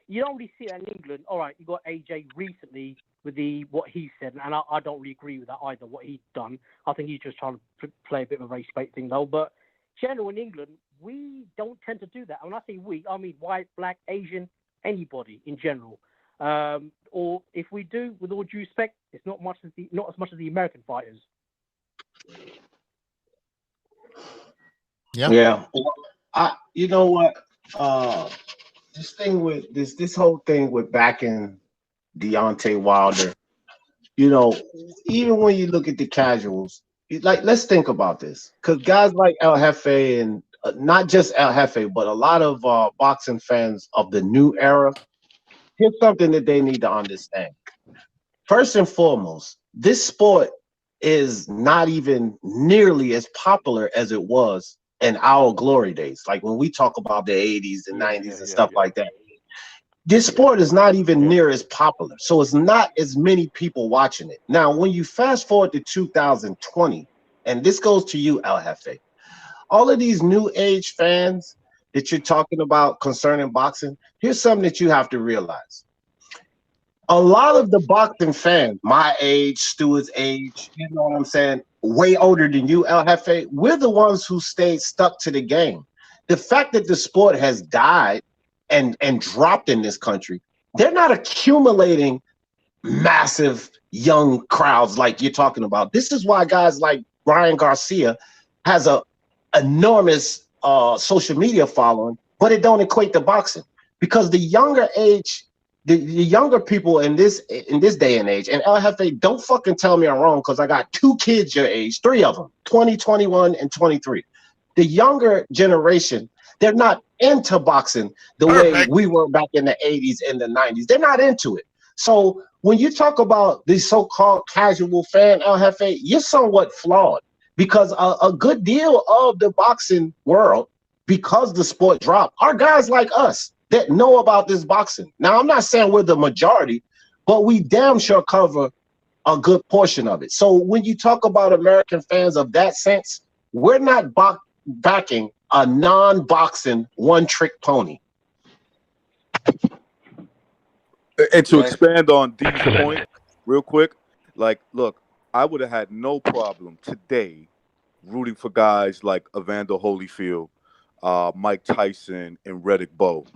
S18: you don't really see it in England. All right, you got AJ recently with what he said, and I don't really agree with that either, what he's done. I think he's just trying to play a bit of a race bait thing, though. But general in England, we don't tend to do that. And when I say we, I mean white, black, Asian, anybody in general. Or if we do, with all due respect, it's not as much as the American fighters.
S16: Yeah. Well, you know what? This thing with this whole thing with backing Deontay Wilder, even when you look at the casuals, let's think about this, because guys like El Jefe and not just El Jefe, but a lot of boxing fans of the new era, here's something that they need to understand. First and foremost, this sport is not even nearly as popular as it was in our glory days. Like when we talk about the 80s and 90s and stuff like that. This sport is not even near as popular. So it's not as many people watching it. Now, when you fast forward to 2020, and this goes to you, El Jefe, all of these new age fans that you're talking about concerning boxing, here's something that you have to realize. A lot of the boxing fans, my age, Stuart's age, you know what I'm saying, way older than you, El Jefe, we're the ones who stayed stuck to the game. The fact that the sport has died and dropped in this country, they're not accumulating massive young crowds like you're talking about. This is why guys like Ryan Garcia has a enormous social media following, but it don't equate to boxing, because the younger age, the younger people in this day and age, and El Jefe, don't fucking tell me I'm wrong, because I got 2 kids your age, 3 of them, 20, 21, and 23. The younger generation, they're not into boxing the way we were back in the 80s and the 90s. They're not into it. So when you talk about the so-called casual fan, El Jefe, you're somewhat flawed, because a good deal of the boxing world, because the sport dropped, are guys like us that know about this boxing. Now, I'm not saying we're the majority, but we damn sure cover a good portion of it. So when you talk about American fans of that sense, we're not backing a non-boxing one-trick pony.
S15: And to expand on D's point real quick, like, look, I would have had no problem today rooting for guys like Evander Holyfield, Mike Tyson, and Riddick Bowe.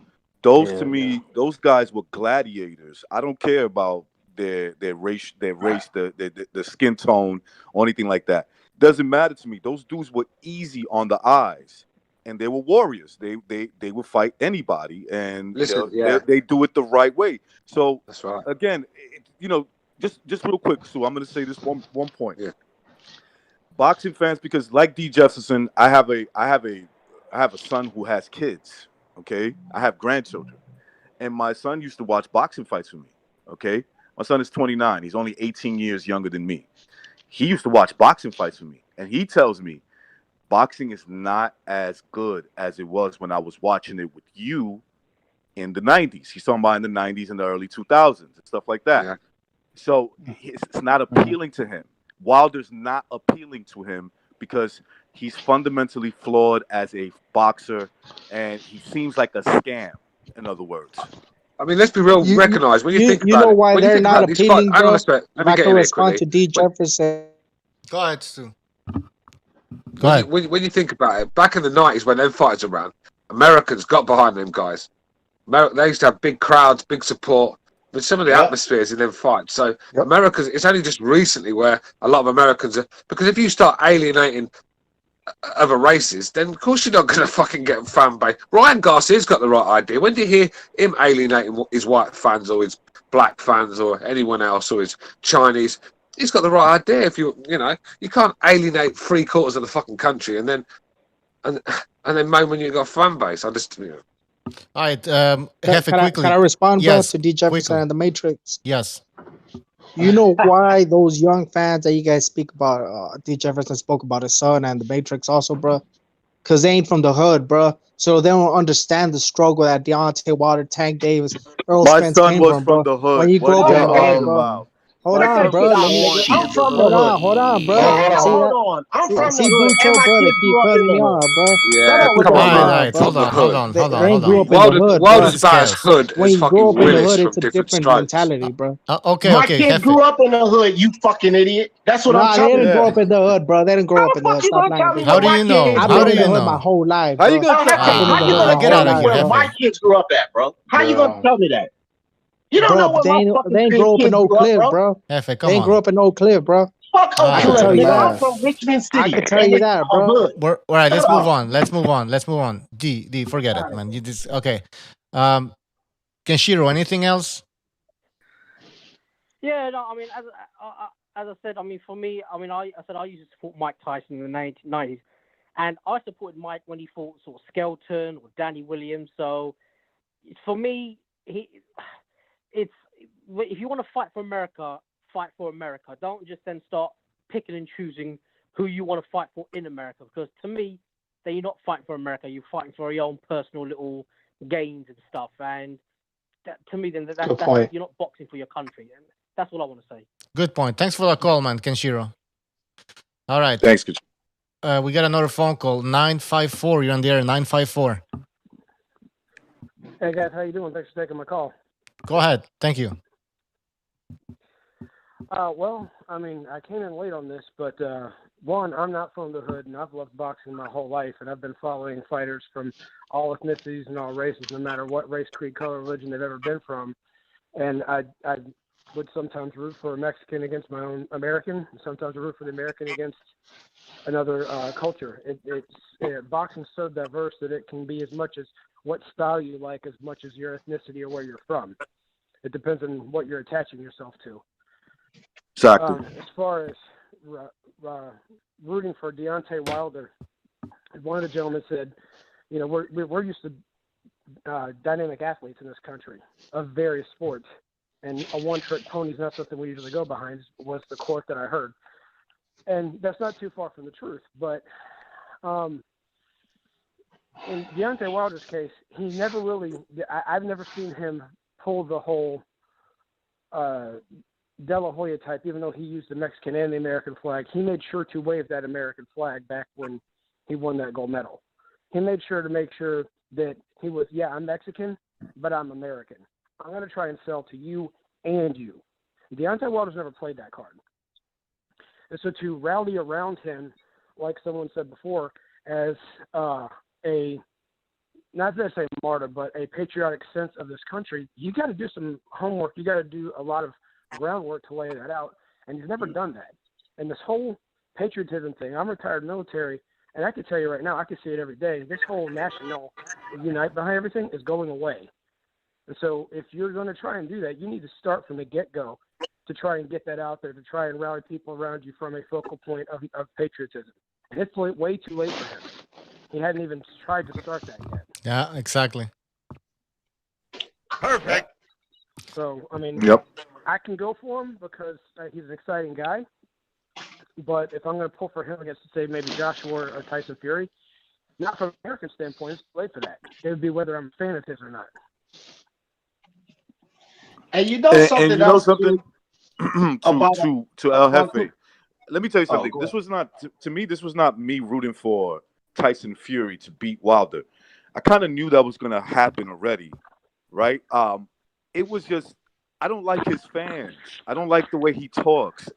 S15: Those to me, those guys were gladiators. I don't care about their race, the skin tone, or anything like that. Doesn't matter to me. Those dudes were easy on the eyes, and they were warriors. They would fight anybody, and they do it the right way. So
S10: that's right.
S15: Again, just real quick, Sue, I'm going to say this one point. Yeah. Boxing fans, because like D. Jefferson, I have a son who has kids. Okay, I have grandchildren, and my son used to watch boxing fights with me. Okay, my son is 29. He's only 18 years younger than me. He used to watch boxing fights with me, and he tells me boxing is not as good as it was when I was watching it with you in the 90s. He's talking about in the 90s and the early 2000s and stuff like that.
S10: Yeah.
S15: So it's not appealing to him. Wilder's not appealing to him because he's fundamentally flawed as a boxer, and he seems like a scam, in other words.
S10: I mean, let's be real. Recognize when you think
S14: you
S10: about
S14: know
S10: it.
S14: why
S10: When you
S14: they're
S10: think
S14: not
S10: about these fights,
S14: appealing,
S10: hang on
S14: bro?
S10: a sec. Let
S14: If
S10: me
S14: I
S10: get
S14: can
S10: in here
S14: respond
S10: quickly.
S14: to D. Jefferson.
S9: Go ahead, Stu.
S10: When you think about it, back in the 90s when them fighters were around, Americans got behind them guys. They used to have big crowds, big support. But some of the atmospheres in them fights. So Americans, it's only just recently where a lot of Americans are, because if you start alienating other races, then of course you're not going to fucking get a fan base. Ryan Garcia's got the right idea. When do you hear him alienating his white fans or his black fans or anyone else or his Chinese? He's got the right idea. If you know, you can't alienate 3/4 of the fucking country and then moan when you've got a fan base. I just,
S9: All right,
S14: Can
S9: quickly.
S14: I respond, bro,
S9: Yes,
S14: to D. Jefferson
S9: quickly.
S14: and the Matrix?
S9: Yes.
S14: You know why those young fans that you guys speak about, D. Jefferson spoke about his son and the Matrix also, bro? Because they ain't from the hood, bro. So they don't understand the struggle that Deontay Wilder, Tank Davis, Earl
S15: My
S14: Spence
S15: son
S14: came
S15: was
S14: from,
S15: from
S14: bro.
S15: the hood.
S14: When you
S15: What
S14: grow
S15: are
S14: up
S15: you
S14: in the hood,
S15: talking
S14: bro.
S15: about?
S14: Hold
S15: My
S14: on,
S15: son
S14: bro.
S15: was
S14: Let me.
S15: born
S16: I'm
S15: in the
S16: from the
S15: hood.
S16: hood.
S14: Hold on, bro. See
S16: Hold
S14: that?
S16: on. I'm from the
S14: See,
S16: hood, and
S14: Bucho,
S16: my
S14: bro. They
S16: kids
S14: keep
S16: grew up in
S14: cutting
S16: the
S14: me
S16: hood.
S14: off, bro.
S16: Shut
S10: yeah,
S16: up with
S10: come
S16: that
S10: on,
S9: All
S10: man.
S9: right,
S16: bullshit.
S9: hold
S10: From the
S9: on, hold
S10: hood.
S9: on, hold on,
S14: They
S9: hold
S14: ain't grew
S9: on.
S14: up in the hood, bro.
S10: Wilder's about as hood
S14: When
S10: as
S14: you grow
S10: fucking
S14: up in the
S10: Willis
S14: hood,
S10: from
S14: it's a
S10: Different
S14: different
S10: Stripes.
S14: mentality, bro.
S9: Okay,
S16: My
S9: okay,
S16: kids
S9: Jefe.
S16: grew up in the hood, you fucking idiot. That's what I'm
S14: Nah, they
S16: telling
S14: didn't
S16: you.
S14: grow up in the hood, bro. They didn't grow
S16: How
S14: up
S16: the
S14: in the
S16: fuck
S14: hood.
S16: you
S14: Stop
S16: gonna
S14: lying,
S16: tell me
S14: bro.
S9: How
S16: where
S9: do
S16: my
S9: you know?
S16: kids
S14: I've
S16: grew
S9: How
S14: been
S9: do
S16: up
S14: in the
S9: you
S16: at?
S14: hood my
S9: know?
S14: whole life,
S15: How you
S14: bro.
S15: gonna
S14: I've been in the
S16: How you
S14: hood
S16: gonna
S14: my
S9: Get
S14: whole
S16: tell
S9: out of
S16: me
S9: here,
S14: life,
S16: where
S14: bro.
S16: my
S9: Jefe.
S16: kids grew up at, bro? How you gonna tell me that? You don't
S14: Bro,
S16: know where my fucking
S14: they ain't grow up in
S16: kids
S14: Oak
S16: grew up,
S14: Cliff,
S16: bro.
S14: bro.
S9: Jefe,
S14: They
S9: come
S14: ain't grow
S9: on.
S14: up in Oak Cliff, bro.
S16: Fuck
S9: All
S16: Oak
S14: I can
S9: right,
S16: Cliff,
S14: tell you
S16: nigga. I'm
S14: that.
S16: from Richmond
S14: I
S16: City,
S14: can tell
S16: and
S14: you
S16: it's
S14: that,
S16: a
S14: bro.
S16: hood.
S9: all right.
S16: Shut
S9: Let's move
S16: up.
S9: on. Let's move on. Let's move on. D, forget it, man. You just okay. Um, Kenshiro, anything else?
S18: Yeah, no, I mean, as I said, I mean, for me, I mean, I said I used to support Mike Tyson in the 90s, and I supported Mike when he fought sort of Skelton or Danny Williams. So for me, it's if you want to fight for America, fight for America. Don't just then start picking and choosing who you want to fight for in America, because to me, then you're not fighting for America. You're fighting for your own personal little gains and stuff, and that, to me, then that's you're not boxing for your country. And that's all I want to say.
S9: Good point. Thanks for the call, man, Kenshiro. All right.
S15: Thanks,
S9: we got another phone call. 954. You're on the air. 954.
S19: Hey guys, how you doing? Thanks for taking my call.
S9: Go ahead. Thank you.
S19: Well, I mean, I came in late on this, but one, I'm not from the hood, and I've loved boxing my whole life, and I've been following fighters from all ethnicities and all races, no matter what race, creed, color, religion they've ever been from. And I would sometimes root for a Mexican against my own American, and sometimes I root for the American against another culture. Boxing's so diverse that it can be as much as what style you like as much as your ethnicity or where you're from. It depends on what you're attaching yourself to.
S15: Exactly.
S19: As far as rooting for Deontay Wilder, one of the gentlemen said, you know, we're used to dynamic athletes in this country of various sports, and a one-trick pony is not something we usually go behind, was the quote that I heard. And that's not too far from the truth, but in Deontay Wilder's case, he never really, I've never seen him pull the whole De La Hoya type, even though he used the Mexican and the American flag. He made sure to wave that American flag back when he won that gold medal. He made sure to make sure that he was, yeah, I'm Mexican, but I'm American. I'm going to try and sell to you and you. Deontay Wilder's never played that card. And so to rally around him, like someone said before, as a, not to say martyr, but a patriotic sense of this country, you got to do some homework. You got to do a lot of groundwork to lay that out, and he's never done that. And this whole patriotism thing, I'm retired military, and I can tell you right now, I can see it every day. This whole national unite behind everything is going away. And so if you're going to try and do that, you need to start from the get-go to try and get that out there, to try and rally people around you from a focal point of patriotism. And it's way too late for him. He hadn't even tried to start that yet.
S9: Yeah, exactly.
S2: Perfect.
S19: So, I mean,
S15: Yep.
S19: I can go for him because he's an exciting guy. But if I'm going to pull for him against, say, maybe Joshua or Tyson Fury, not from an American standpoint, it's late for that. It would be whether I'm a fan of his or not.
S16: And you know something else
S15: to El Jefe. Let me tell you something.
S16: Oh,
S15: This was not to me. This was not me rooting for Tyson Fury to beat Wilder. I kind of knew that was going to happen already, right? It was just I don't like his fans. I don't like the way he talks.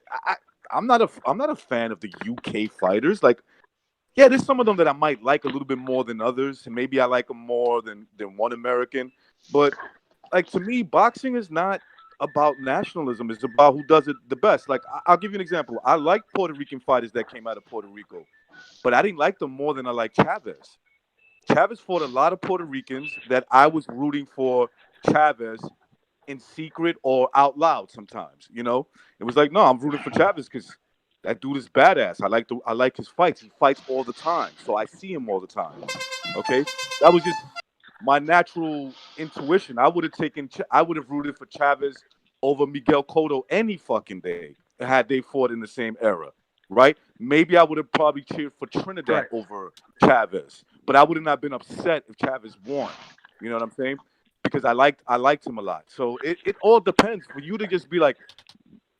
S15: I'm not a fan of the UK fighters. Like, yeah, there's some of them that I might like a little bit more than others, and maybe I like them more than one American. But like to me, boxing is not about nationalism. It's about who does it the best. Like I'll give you an example. I like Puerto Rican fighters that came out of Puerto Rico, but I didn't like them more than I like Chavez. Chavez fought a lot of Puerto Ricans that I was rooting for Chavez in secret or out loud sometimes. You know, it was like, no, I'm rooting for Chavez because that dude is badass. I like his fights. He fights all the time, so I see him all the time. Okay, that was just my natural intuition. I would have rooted for Chavez over Miguel Cotto any fucking day had they fought in the same era, right? Maybe I would have probably cheered for Trinidad over Chavez, but I would have not been upset if Chavez won. You know what I'm saying? Because I liked him a lot. So it all depends. For you to just be like,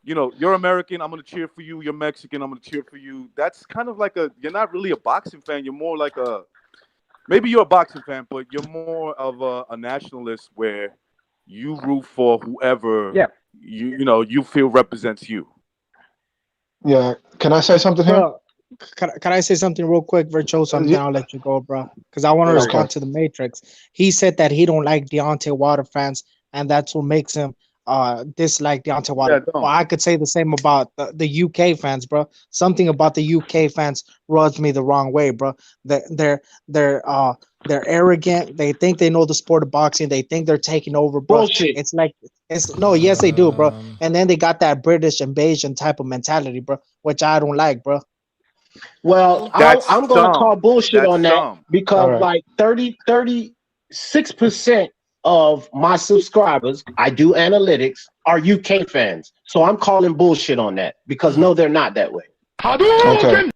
S15: you know, you're American, I'm gonna cheer for you. You're Mexican, I'm gonna cheer for you. That's kind of like you're not really a boxing fan. You're more like maybe you're a boxing fan, but you're more of a nationalist where you root for whoever you feel represents you.
S13: Yeah. Can I say something here?
S14: Bro, can I say something real quick, Virtuoso? And then I'll let you go, bro. Because I want to respond to the Matrix. He said that he don't like Deontay Wilder fans, and that's what makes him dislike Deontay Wilder. Well, I could say the same about the UK fans, bro. Something about the UK fans rubs me the wrong way, bro. They're arrogant. They think they know the sport of boxing. They think they're taking over, bro.
S16: Bullshit.
S14: Yes, they do, bro. And then they got that British invasion type of mentality, bro, which I don't like, bro.
S16: Well, I'm going to call bullshit on that because like 36% of my subscribers, I do analytics, are UK fans. So I'm calling bullshit on that because no, they're not that way.
S14: Okay.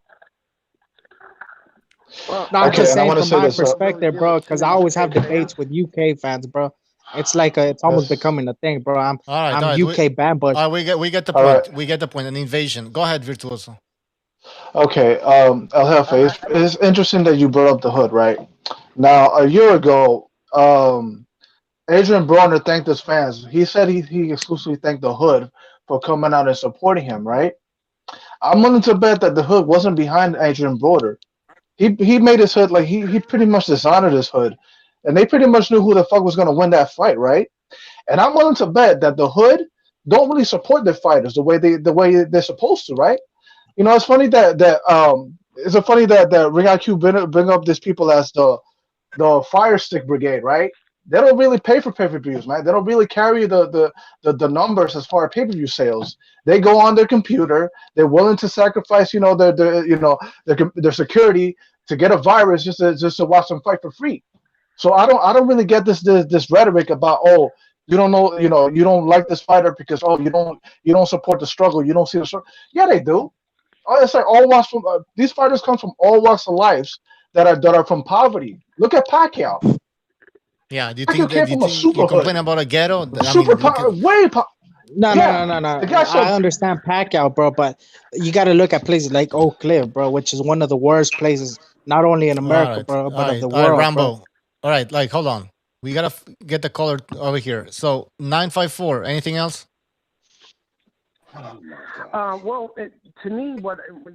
S14: No, I'm just saying from my perspective, bro, because I always have debates with UK fans, bro. It's like it's almost becoming a thing, bro. I'm UK bambush.
S9: All right, we get the point. We get the point. An invasion. Go ahead, Virtuoso.
S13: Okay, El Jefe, it's interesting that you brought up the hood, right? Now, a year ago, Adrian Broner thanked his fans. He said he exclusively thanked the hood for coming out and supporting him, right? I'm willing to bet that the hood wasn't behind Adrian Broner. He made his hood, like, he pretty much dishonored his hood. And they pretty much knew who the fuck was going to win that fight, right? And I'm willing to bet that the hood don't really support their fighters the way they're supposed to, right? You know, it's funny that Ring IQ bring up these people as the Fire Stick Brigade, right? They don't really pay for pay-per-views, man. They don't really carry the numbers as far as pay-per-view sales. They go on their computer. They're willing to sacrifice, you know, their security to get a virus just to watch them fight for free. So I don't really get this rhetoric about, oh, you don't know, you know, you don't like this fighter because, oh, you don't support the struggle. You don't see the struggle. Yeah, they do. It's like all walks from these fighters come from all walks of lives that are from poverty. Look at Pacquiao.
S9: Yeah, do you think that you complain about a ghetto?
S14: No. I understand Pacquiao, bro, but you got to look at places like Oak Cliff, bro, which is one of the worst places, not only in America, bro, but of the world.
S9: All right, Rambo.
S14: Bro.
S9: All right, like, hold on. We got to get the caller over here. So, 954, anything else?
S19: Well, to me,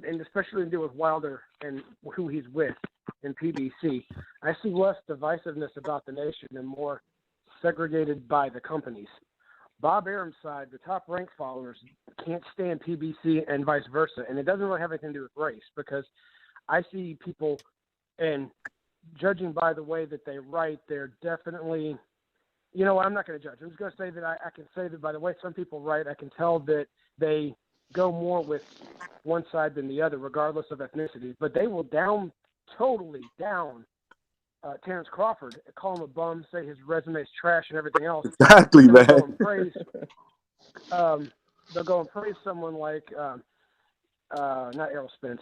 S19: and especially to do with Wilder and who he's with in PBC, I see less divisiveness about the nation and more segregated by the companies. Bob Arum's side, the top rank followers, can't stand PBC and vice versa, and it doesn't really have anything to do with race because I see people, and judging by the way that they write, they're definitely, you know, I'm not going to judge. I'm just going to say that I can say that by the way some people write, I can tell that they go more with one side than the other, regardless of ethnicity. But they will totally down Terrence Crawford, call him a bum, say his resume is trash and everything else.
S15: Exactly, man.
S19: They'll go and praise someone like not Errol Spence,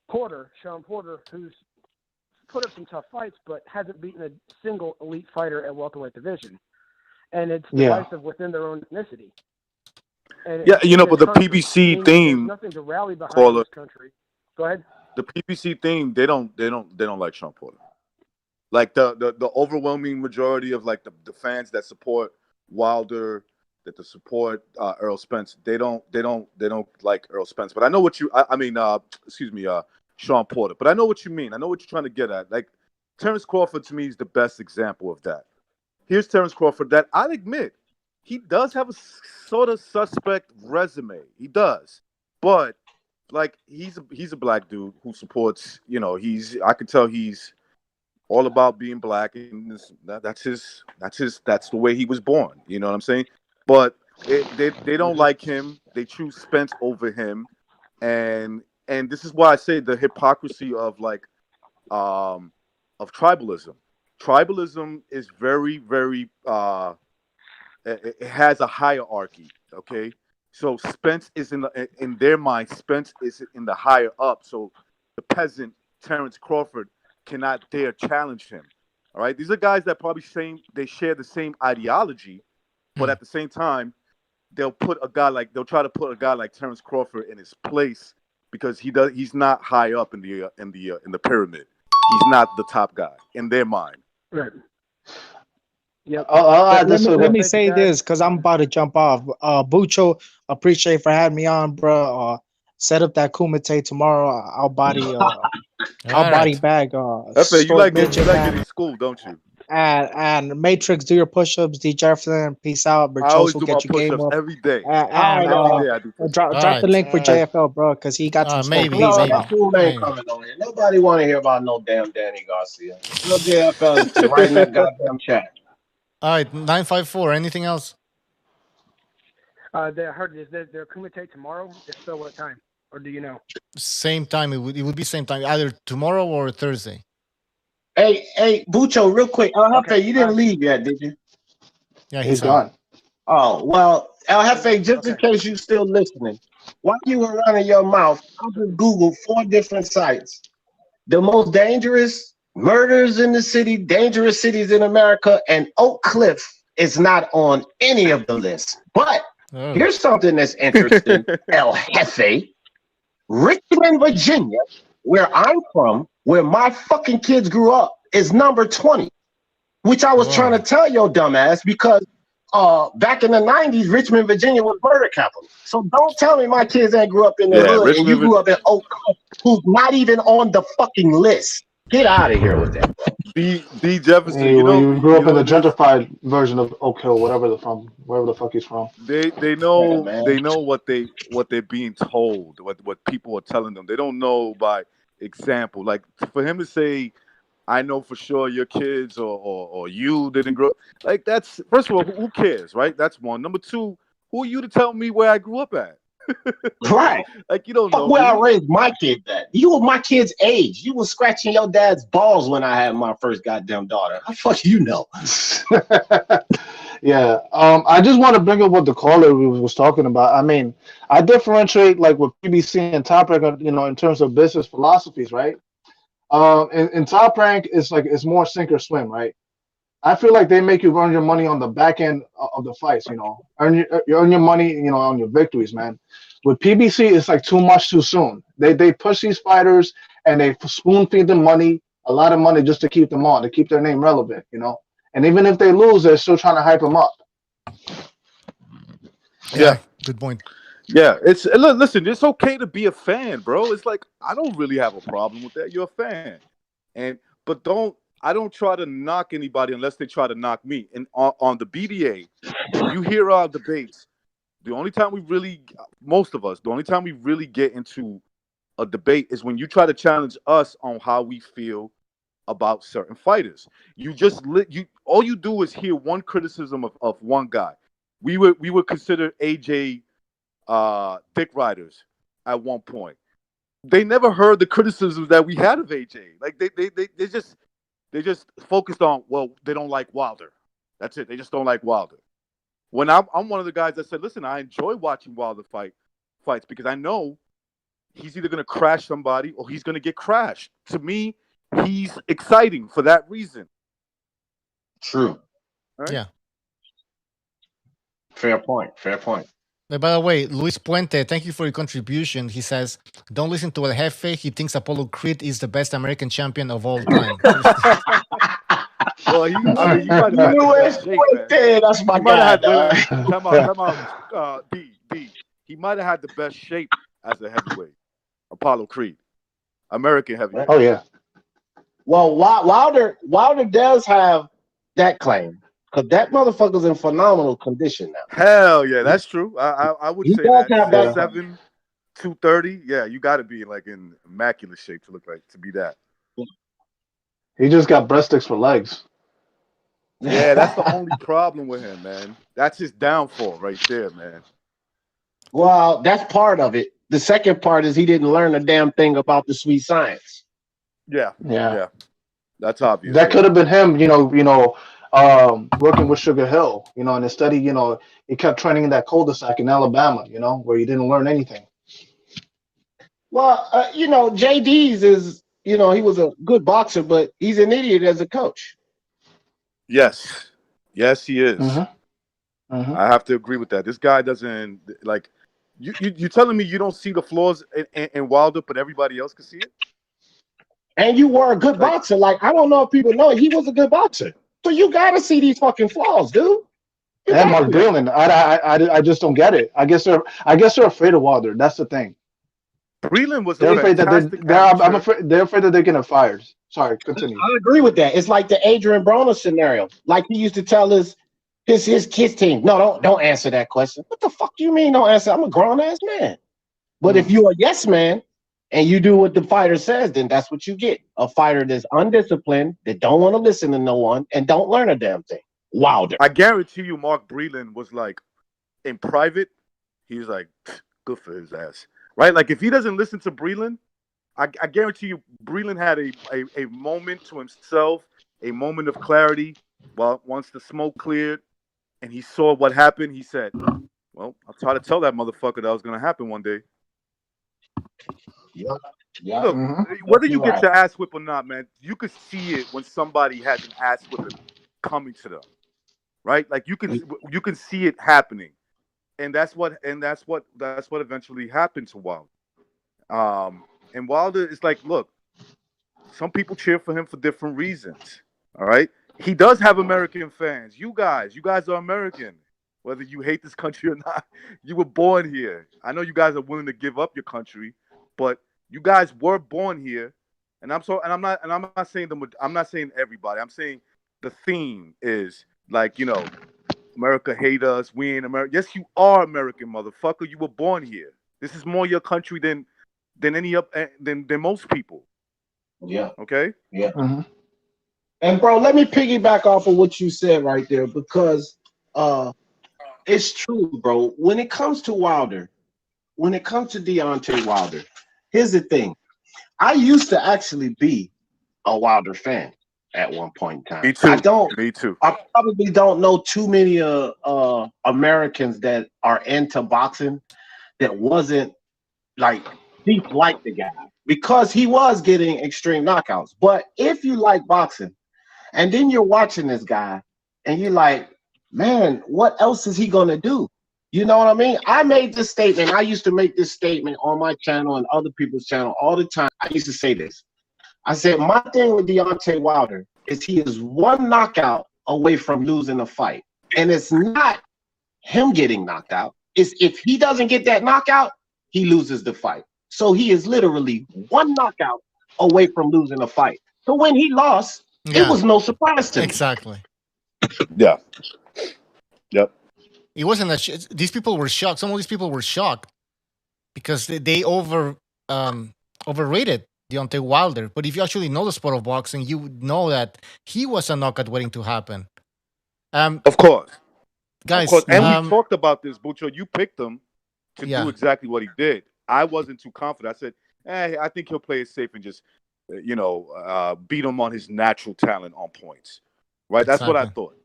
S19: Porter, Sean Porter, who's put up some tough fights, but hasn't beaten a single elite fighter at welterweight division, and it's divisive within their own ethnicity. And
S15: Yeah, but the PBC theme,
S19: nothing to rally behind
S15: caller,
S19: in this country. Go ahead.
S15: the PBC theme, they don't like Sean Porter. Like the overwhelming majority of like the fans that support Wilder, that support Errol Spence, they don't like Errol Spence. But I know what Sean Porter. But I know what you mean. I know what you're trying to get at. Like Terrence Crawford to me is the best example of that. Here's Terrence Crawford that I'll admit he does have a sort of suspect resume. He does, but like he's a black dude who supports. I could tell he's all about being black, and that's the way he was born. You know what I'm saying? But they don't like him. They choose Spence over him, and this is why I say the hypocrisy of tribalism. Tribalism is very, very. It has a hierarchy. Okay, so Spence is in their mind. Spence is in the higher up. So the peasant Terrence Crawford cannot dare challenge him. All right, these are guys that probably share the same ideology, but at the same time, they'll try to put a guy like Terrence Crawford in his place because he's not high up in the pyramid. He's not the top guy in their mind.
S19: Right.
S14: Yep. Let me say this because I'm about to jump off. Bucho, appreciate for having me on, bro. Set up that Kumite tomorrow. I'll body bag.
S15: You like getting school, don't you?
S14: And Matrix, do your push-ups. D Jefferson, peace out.
S15: I always
S14: Berchoso,
S15: do
S14: get
S15: my
S14: your game
S15: push-ups
S14: up.
S15: every day.
S14: Drop the link for JFL, bro, because he got some smoke.
S16: That fool ain't coming on here. Nobody want to hear about no damn Danny Garcia. No JFL is right in that goddamn chat.
S9: All right, 954. Anything else?
S19: I heard is their Kumite tomorrow? If so, what time? Or do you know?
S9: Same time. It would be same time, either tomorrow or Thursday.
S16: Hey, Bucho, real quick. El Jefe, you didn't leave yet, did you?
S9: Yeah, he's gone.
S16: Oh, well, El Jefe, just in case you're still listening, while you were running your mouth, I just Googled 4 different sites. The most dangerous murders in the city, dangerous cities in America, and Oak Cliff is not on any of the lists. But here's something that's interesting, El Jefe. Richmond, Virginia, where I'm from, where my fucking kids grew up, is number 20, which I was trying to tell your dumbass because back in the 90s, Richmond, Virginia was murder capital. So don't tell me my kids ain't grew up in the hood and you grew up in Oak Cliff, who's not even on the fucking list. Get out of here with that.
S15: D Jefferson,
S13: you grew up in the gentrified version of Oak Hill, wherever the fuck he's from.
S15: They know what they're being told, what people are telling them. They don't know by example. Like for him to say, I know for sure your kids or you didn't grow up. Like that's, first of all, who cares, right? That's one. Number 2, who are you to tell me where I grew up at?
S16: Right.
S15: Like you don't know
S16: where I raised my kids at. You were my kid's age. You was scratching your dad's balls when I had my first goddamn daughter. How fuck you know?
S13: Yeah. I just want to bring up what the caller was talking about. I mean, I differentiate like with PBC and Top Rank, in terms of business philosophies, right? In Top Rank, it's more sink or swim, right? I feel like they make you earn your money on the back end of the fights, earn your money, on your victories, man. With PBC, it's like too much too soon. They push these fighters and they spoon feed them money, a lot of money just to keep them on, to keep their name relevant, And even if they lose, they're still trying to hype them up.
S9: Yeah, good point.
S15: Yeah, listen, it's okay to be a fan, bro. It's like I don't really have a problem with that. You're a fan, but I don't try to knock anybody unless they try to knock me. And on the BDA, if you hear our debates, the only time we really get into a debate is when you try to challenge us on how we feel about certain fighters. All you do is hear one criticism of one guy. We were considered AJ dick riders at one point. They never heard the criticisms that we had of AJ. Like they just focused on, well, they don't like Wilder. That's it. They just don't like Wilder. When I'm one of the guys that said, listen, I enjoy watching Wilder fights because I know he's either going to crash somebody or he's going to get crashed. To me, he's exciting for that reason.
S16: True.
S15: Right?
S9: Yeah.
S16: Fair point. Fair point.
S9: By the way, Luis Puente, thank you for your contribution. He says, don't listen to El Jefe. He thinks Apollo Creed is the best American champion of all time.
S15: Well, he might have had the best shape, man.
S16: That's my
S15: He might
S16: guy.
S15: have had come out. D. He might have had the best shape as a heavyweight. Apollo Creed, American heavyweight.
S13: Oh yeah.
S16: Well, Wilder does have that claim because that motherfucker's in phenomenal condition now.
S15: Hell yeah, that's true. I would
S16: He
S15: say
S16: does
S15: that.
S16: have that
S15: 6'7", 230. Yeah, you got to be like in immaculate shape to be that.
S13: He just got breadsticks for legs.
S15: Yeah, that's the only problem with him, man. That's his downfall right there, man.
S16: Well, that's part of it. The second part is he didn't learn a damn thing about the sweet science.
S15: Yeah.
S13: Yeah.
S15: That's obvious.
S13: That could have been him, working with Sugar Hill, and instead he kept training in that cul-de-sac in Alabama, where he didn't learn anything.
S16: Well, JD's is, he was a good boxer, but he's an idiot as a coach.
S15: Yes, he is.
S13: Mm-hmm.
S15: I have to agree with that. This guy doesn't like. You telling me you don't see the flaws in Wilder, but everybody else can see it?
S16: And you were a good boxer. Like, I don't know if people know, he was a good boxer. So you got to see these fucking flaws, dude.
S13: And Mark Breland, I just don't get it. I guess they're afraid of Wilder. That's the thing.
S15: Breland was
S13: they're afraid that
S15: I'm
S13: afraid they're afraid that they're getting fired. Sorry, continue.
S16: I agree with that. It's like the Adrian Broner scenario. Like he used to tell his kids team, no, don't answer that question. What the fuck do you mean don't answer? I'm a grown ass man. But if you're a yes man and you do what the fighter says, then that's what you get. A fighter that's undisciplined, that don't want to listen to no one, and don't learn a damn thing. Wilder.
S15: I guarantee you Mark Breland was like, in private, he was like, good for his ass. Right? Like, if he doesn't listen to Breland, I guarantee you Breland had a moment to himself, a moment of clarity. Well, once the smoke cleared and he saw what happened, he said, well, I'll try to tell that motherfucker that was going to happen one day.
S16: Yeah.
S15: Look, whether you get your ass whipped or not, man, you could see it when somebody has an ass whipping coming to them, right? Like you can see it happening, and that's what eventually happened to Wilder. And Wilder is like, look, some people cheer for him for different reasons. All right, he does have American fans. You guys are American. Whether you hate this country or not, you were born here. I know you guys are willing to give up your country, but you guys were born here. And I'm not saying everybody. I'm saying the theme is like, America hate us. We ain't America. Yes, you are American, motherfucker. You were born here. This is more your country than most people.
S16: Yeah.
S15: Okay.
S16: Yeah. Mm-hmm. And bro, let me piggyback off of what you said right there because it's true, bro. When it comes to Wilder, when it comes to Deontay Wilder, here's the thing. I used to actually be a Wilder fan at one point in time.
S15: Me too.
S16: Me too. I probably don't know too many Americans that are into boxing that wasn't like deep like the guy because he was getting extreme knockouts. But if you like boxing and then you're watching this guy and you're like, man, what else is he gonna do? You know what I mean? I made this statement. I used to make this statement on my channel and other people's channel all the time. I used to say this. I said, my thing with Deontay Wilder is he is one knockout away from losing a fight. And it's not him getting knocked out. It's if he doesn't get that knockout, he loses the fight. So he is literally one knockout away from losing a fight. So when he lost, it was no surprise to me.
S9: Exactly.
S15: Yeah. Yep.
S9: It wasn't these people were shocked. Some of these people were shocked because they overrated Deontay Wilder. But if you actually know the sport of boxing, you would know that he was a knockout waiting to happen.
S15: Of course.
S9: Guys.
S15: Of course. And we talked about this, Bucho. You picked him to do exactly what he did. I wasn't too confident. I said, I think he'll play it safe and just, beat him on his natural talent on points. Right? That's what I thought.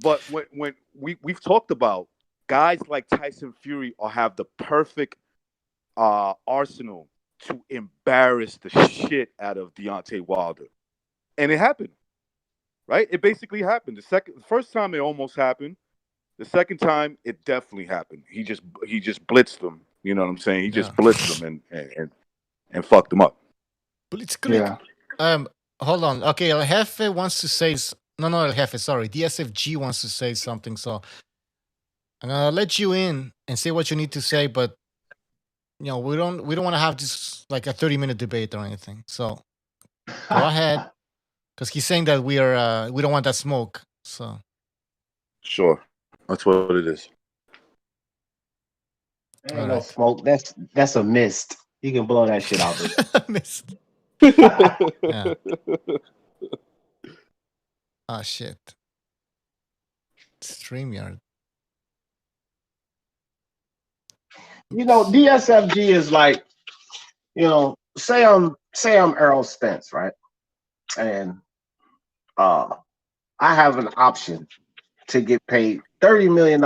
S15: But when we've talked about guys like Tyson Fury have the perfect arsenal to embarrass the shit out of Deontay Wilder, and it happened. Right? It basically happened. The first time it almost happened. The second time it definitely happened. He just blitzed them. You know what I'm saying? He just blitzed them and fucked them up.
S9: Blitzkrieg. Hold on. Okay, El Jefe wants to say no, El Jefe. Sorry, DSFG wants to say something. So I'm gonna let you in and say what you need to say, but we don't want to have this like a 30-minute debate or anything. So go ahead, because he's saying that we don't want that smoke. So
S15: sure, that's what it is.
S16: Ain't no smoke. That's a mist. You can blow that shit out.
S9: Mist. Yeah. Oh shit. StreamYard.
S16: DSFG is like, say I'm Errol Spence, right? And I have an option to get paid $30 million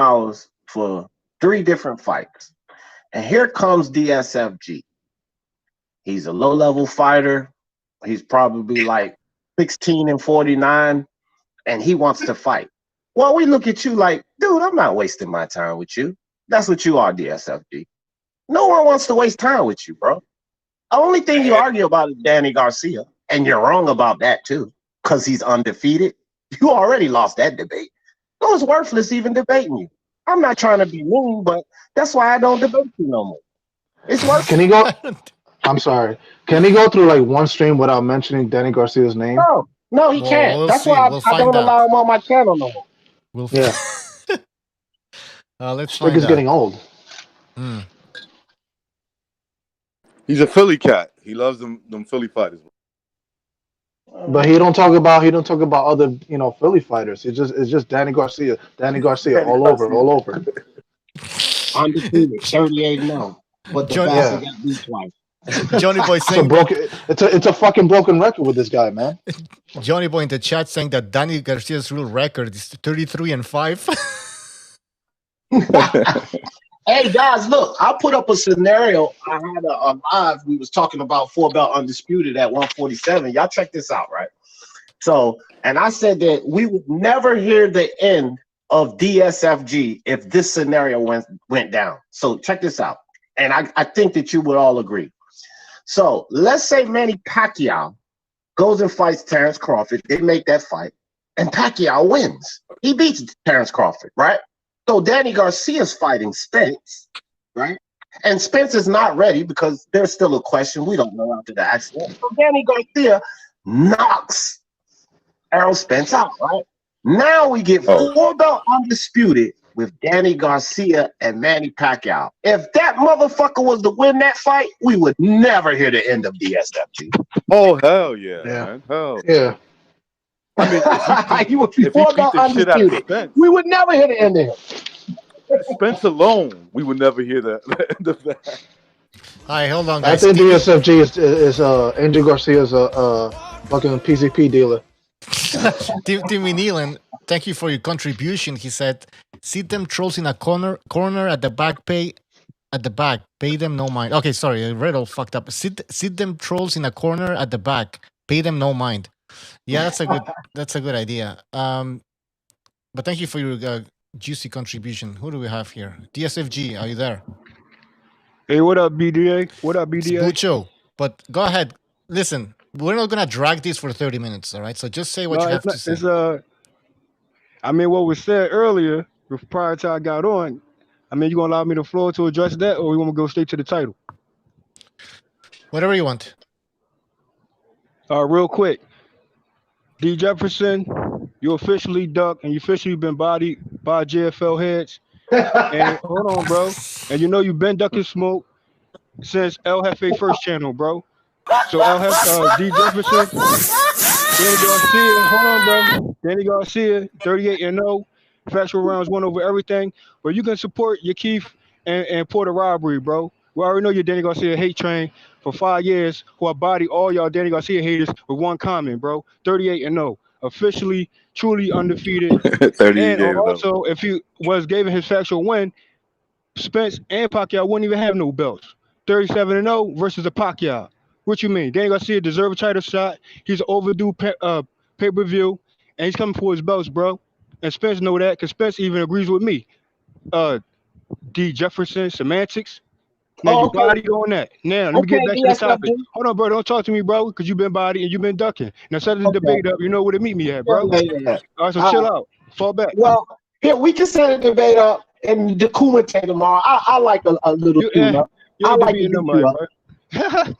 S16: for 3 different fights. And here comes DSFG. He's a low-level fighter. He's probably like 16-49, and he wants to fight. Well, we look at you like, dude, I'm not wasting my time with you. That's what you are, DSFG. No one wants to waste time with you, bro. The only thing you argue about is Danny Garcia, and you're wrong about that too, because he's undefeated. You already lost that debate. So it's worthless even debating you. I'm not trying to be mean, but that's why I don't debate you no more. It's worthless.
S13: Can he go? I'm sorry. Can he go through like one stream without mentioning Danny Garcia's name?
S16: No, he can't. That's why I don't allow him on my channel no more.
S9: Yeah. Let's find
S13: Strick is
S9: out.
S13: getting old.
S15: He's a Philly cat. He loves them Philly fighters.
S13: But he don't talk about other Philly fighters. It's just Danny Garcia. Danny Garcia all over.
S16: Undefeated, 38-0. But the bastard got beat twice.
S9: Johnny Boy saying
S13: it's a fucking broken record with this guy, man.
S9: Johnny Boy in the chat saying that Danny Garcia's real record is 33-5.
S16: Hey guys, look, I put up a scenario. I had a live. We was talking about 4-belt undisputed at 147. Y'all check this out, right? So, and I said that we would never hear the end of DSFG if this scenario went down. So check this out. And I think that you would all agree. So let's say Manny Pacquiao goes and fights Terrence Crawford. They make that fight, and Pacquiao wins. He beats Terrence Crawford, right? So Danny Garcia's fighting Spence, right? And Spence is not ready because there's still a question. We don't know after the accident. So Danny Garcia knocks Errol Spence out, right? Now we get 4-belt undisputed with Danny Garcia and Manny Pacquiao. If that motherfucker was to win that fight, we would never hear the end of DSFG.
S15: Oh, hell yeah, man. Hell
S13: yeah.
S16: I mean, he would be 4-belt undisputed. We would never hear the end of him.
S15: Spence alone, we would never hear the end of that.
S9: All right, hold on,
S13: I
S9: guys.
S13: think DSFG is Angel Garcia's a fucking PCP dealer.
S9: Timmy Nealon, thank you for your contribution. He said, "Sit them trolls in a corner at the back. Pay them no mind." Okay, sorry, I read all fucked up. Sit them trolls in a corner at the back. Pay them no mind. Yeah, that's a good idea. But thank you for your juicy contribution. Who do we have here? DSFG, are you there?
S20: Hey, what up, BDA? What up, BDA?
S9: It's Bucho. But go ahead. Listen, we're not gonna drag this for 30 minutes, all right? So just say what you have to say.
S20: I mean, what was said earlier, prior to I got on, I mean, you gonna allow me the floor to address that, or we want to go straight to the title?
S9: Whatever you want.
S20: Real quick. D. Jefferson, you officially ducked and you officially been bodied by JFL heads. And hold on, bro. And you've been ducking smoke since El Jefe first channel, bro. So El Jefe, D. Jefferson, Danny Garcia, hold on, bro. Danny Garcia, 38-0, factual rounds won over everything. But you can support your Keith and Porter robbery, bro. We already know your Danny Garcia hate train for 5 years, who I body all y'all Danny Garcia haters with one comment, bro. 38-0, officially, truly undefeated.
S15: 38
S20: and also, if he was given his factual win, Spence and Pacquiao wouldn't even have no belts. 37-0 versus a Pacquiao. What you mean? Danny Garcia deserves a title shot. He's an overdue pay-per-view, and he's coming for his belts, bro. And Spence know that, because Spence even agrees with me. D. Jefferson, semantics. Man, you body on that. Now, let me get back to the topic. Hold on, bro. Don't talk to me, bro, because you've been body and you've been ducking. Now, set the debate up. You know where to meet me at, bro. All right, so chill out. Fall back.
S16: Well, here, we can set a debate up in the Kumite tomorrow. I like a little tune-up. I like to do tune-up.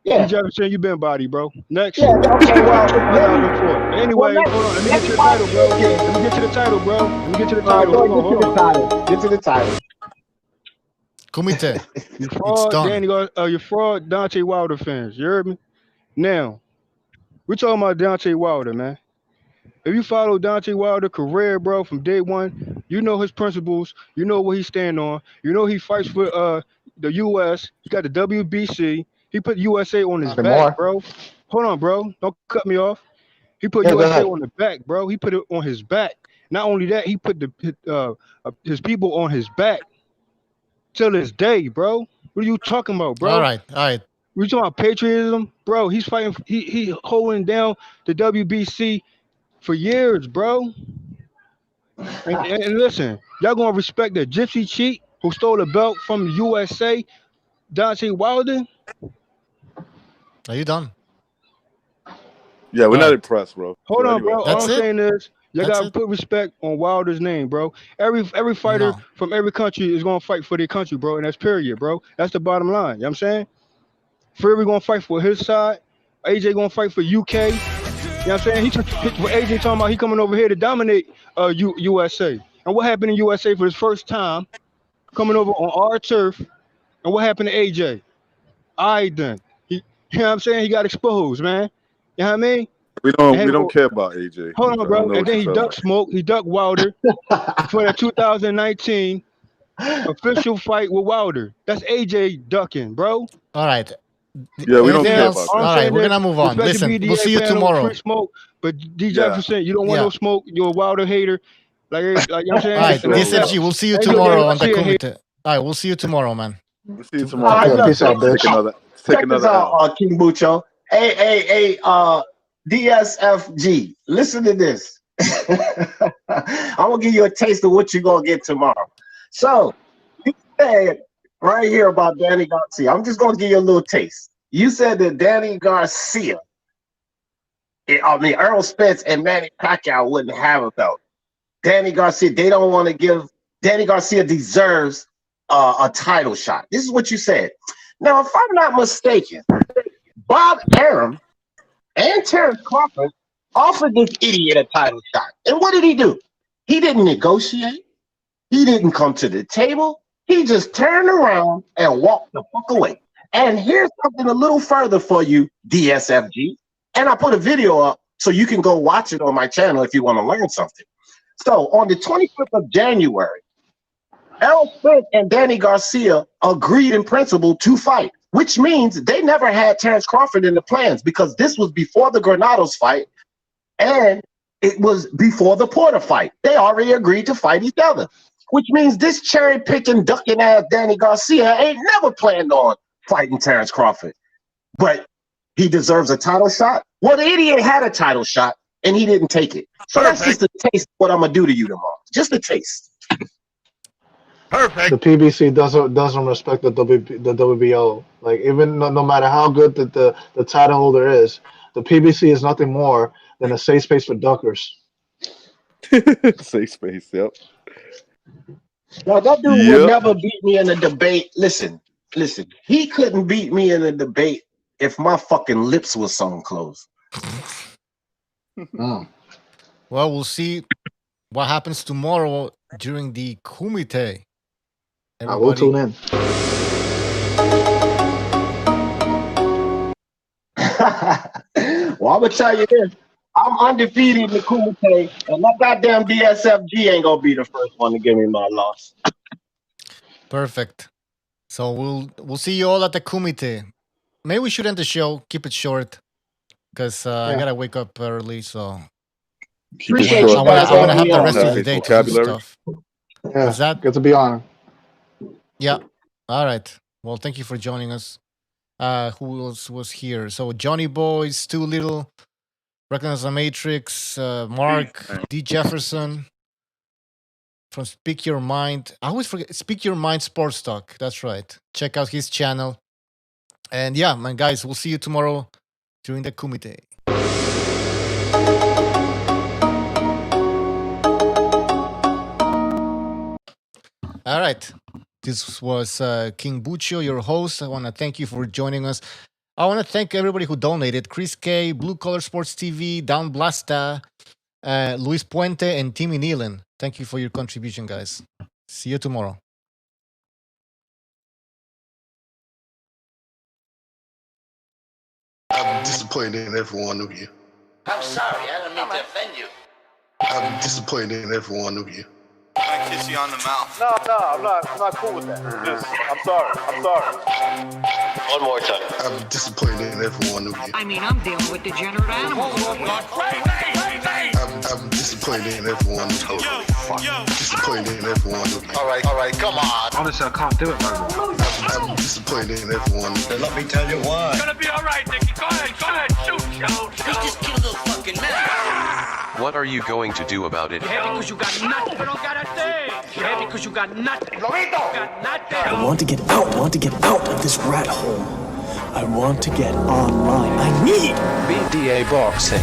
S20: Yeah. Jefferson, you been body, bro. Next.
S16: Yeah, okay, well,
S20: anyway, hold on. Let me get to the title, bro. Let me get to the title, bro. Let me get to the title.
S16: Get to the title.
S9: Kumite.
S20: You fraud, Danny. You fraud, Deontay Wilder fans. You heard me? Now, we're talking about Deontay Wilder, man. If you follow Deontay Wilder's career, bro, from day one, you know his principles. You know what he stand on. You know he fights for the U.S. He got the WBC. He put USA on his back, bro. Hold on, bro. Don't cut me off. He put USA on the back, bro. He put it on his back. Not only that, he put his people on his back till this day, bro. What are you talking about, bro?
S9: All right.
S20: We talking about patriotism, bro. He's fighting. He holding down the WBC for years, bro. And listen, y'all gonna respect the gypsy cheat who stole the belt from the USA, Deontay Wilder?
S9: Are you done?
S15: Yeah, we're not impressed, bro.
S20: Hold on, bro.
S9: That's
S20: All I'm saying is, you gotta put respect on Wilder's name, bro. Every fighter from every country is gonna fight for their country, bro, and that's period, bro. That's the bottom line. You know what I'm saying? Fury gonna fight for his side. AJ gonna fight for UK. You know what I'm saying? What AJ talking about, he coming over here to dominate USA. And what happened in USA for his first time, coming over on our turf, and what happened to AJ? All right, then. You know what I'm saying? He got exposed, man. You know what I mean?
S15: We don't care about AJ.
S20: Hold on, bro. And then he ducked Smoke. He ducked Wilder for the 2019 official fight with Wilder. That's AJ ducking, bro.
S9: All right.
S15: Yeah, we don't care about that.
S9: All right, we're gonna move on. Listen, we'll see you tomorrow.
S20: Smoke, but D Jefferson, you don't want no smoke. You're a Wilder hater. Like you know what I'm saying?
S9: All right, DSFG, we'll see you tomorrow on the Kumite. All right, we'll see you tomorrow, man.
S15: We'll see you tomorrow.
S16: Peace out, bitch.
S15: Take another
S16: out, King Bucho. Hey, DSFG. Listen to this. I'm gonna give you a taste of what you're gonna get tomorrow. So you said right here about Danny Garcia. I'm just gonna give you a little taste. You said that Danny Garcia, Errol Spence and Manny Pacquiao wouldn't have a belt. Danny Garcia, they don't want to give. Danny Garcia deserves a title shot. This is what you said. Now, if I'm not mistaken, Bob Arum and Terrence Crawford offered this idiot a title shot. And what did he do? He didn't negotiate. He didn't come to the table. He just turned around and walked the fuck away. And here's something a little further for you, DSFG. And I put a video up so you can go watch it on my channel if you want to learn something. So on the 25th of January, Errol Spence and Danny Garcia agreed in principle to fight, which means they never had Terrence Crawford in the plans because this was before the Granados fight and it was before the Porter fight. They already agreed to fight each other, which means this cherry-picking, ducking-ass Danny Garcia ain't never planned on fighting Terrence Crawford. But he deserves a title shot? Well, the idiot had a title shot and he didn't take it. So that's just a taste of what I'm going to do to you tomorrow. Just a taste.
S13: Perfect. The PBC doesn't respect the WBO. Like even no matter how good the title holder is, the PBC is nothing more than a safe space for duckers.
S15: Safe space, yep.
S16: Now that dude would never beat me in a debate. Listen. He couldn't beat me in a debate if my fucking lips was sewn closed.
S9: Well, we'll see what happens tomorrow during the Kumite.
S13: I will tune in.
S16: Well, I'm gonna tell you this: I'm undefeated in the Kumite, and that goddamn DSFG ain't gonna be the first one to give me my loss.
S9: Perfect. So we'll see you all at the Kumite. Maybe we should end the show. Keep it short, because I gotta wake up early. So
S16: Appreciate you
S9: I
S16: guys.
S9: want to have the rest of the day to do stuff.
S13: Yeah,
S9: Is that
S13: good to be on.
S9: Yeah. All right. Well, thank you for joining us. Who else was here? So Johnny Boy, Stu Little, Recognize the Matrix, Mark, D. Jefferson from Speak Your Mind. I always forget Speak Your Mind Sports Talk. That's right. Check out his channel. And yeah, man, guys, we'll see you tomorrow during the Kumite. All right. This was King Bucho, your host. I want to thank you for joining us. I want to thank everybody who donated. Chris K, Blue Collar Sports TV, Down Blasta, Luis Puente, and Timmy Nealon. Thank you for your contribution, guys. See you tomorrow.
S1: I'm disappointed in every one of you.
S3: I'm sorry, I didn't mean to offend you.
S1: I'm disappointed in every one of you.
S3: I kiss you on the mouth.
S15: No, I'm not cool with that. I'm sorry.
S3: One more time.
S1: I'm disappointed in every one of you.
S5: I mean, I'm dealing with degenerate animals.
S1: I'm disappointed in everyone. Totally fucking disappointed in everyone.
S3: All right, come on.
S10: Honestly, I can't do it, man.
S1: I'm disappointed in everyone.
S3: Let me tell you why.
S4: It's gonna be all right, Nicky. Go ahead, shoot.
S3: He just killed a fucking man.
S7: What are you going to do about it?
S4: Yeah, because you got nothing. You don't got a thing. Yeah, because you got nothing. You got nothing.
S8: I want to get out. I want to get out of this rat hole. I want to get online. I need
S21: BDA Boxing.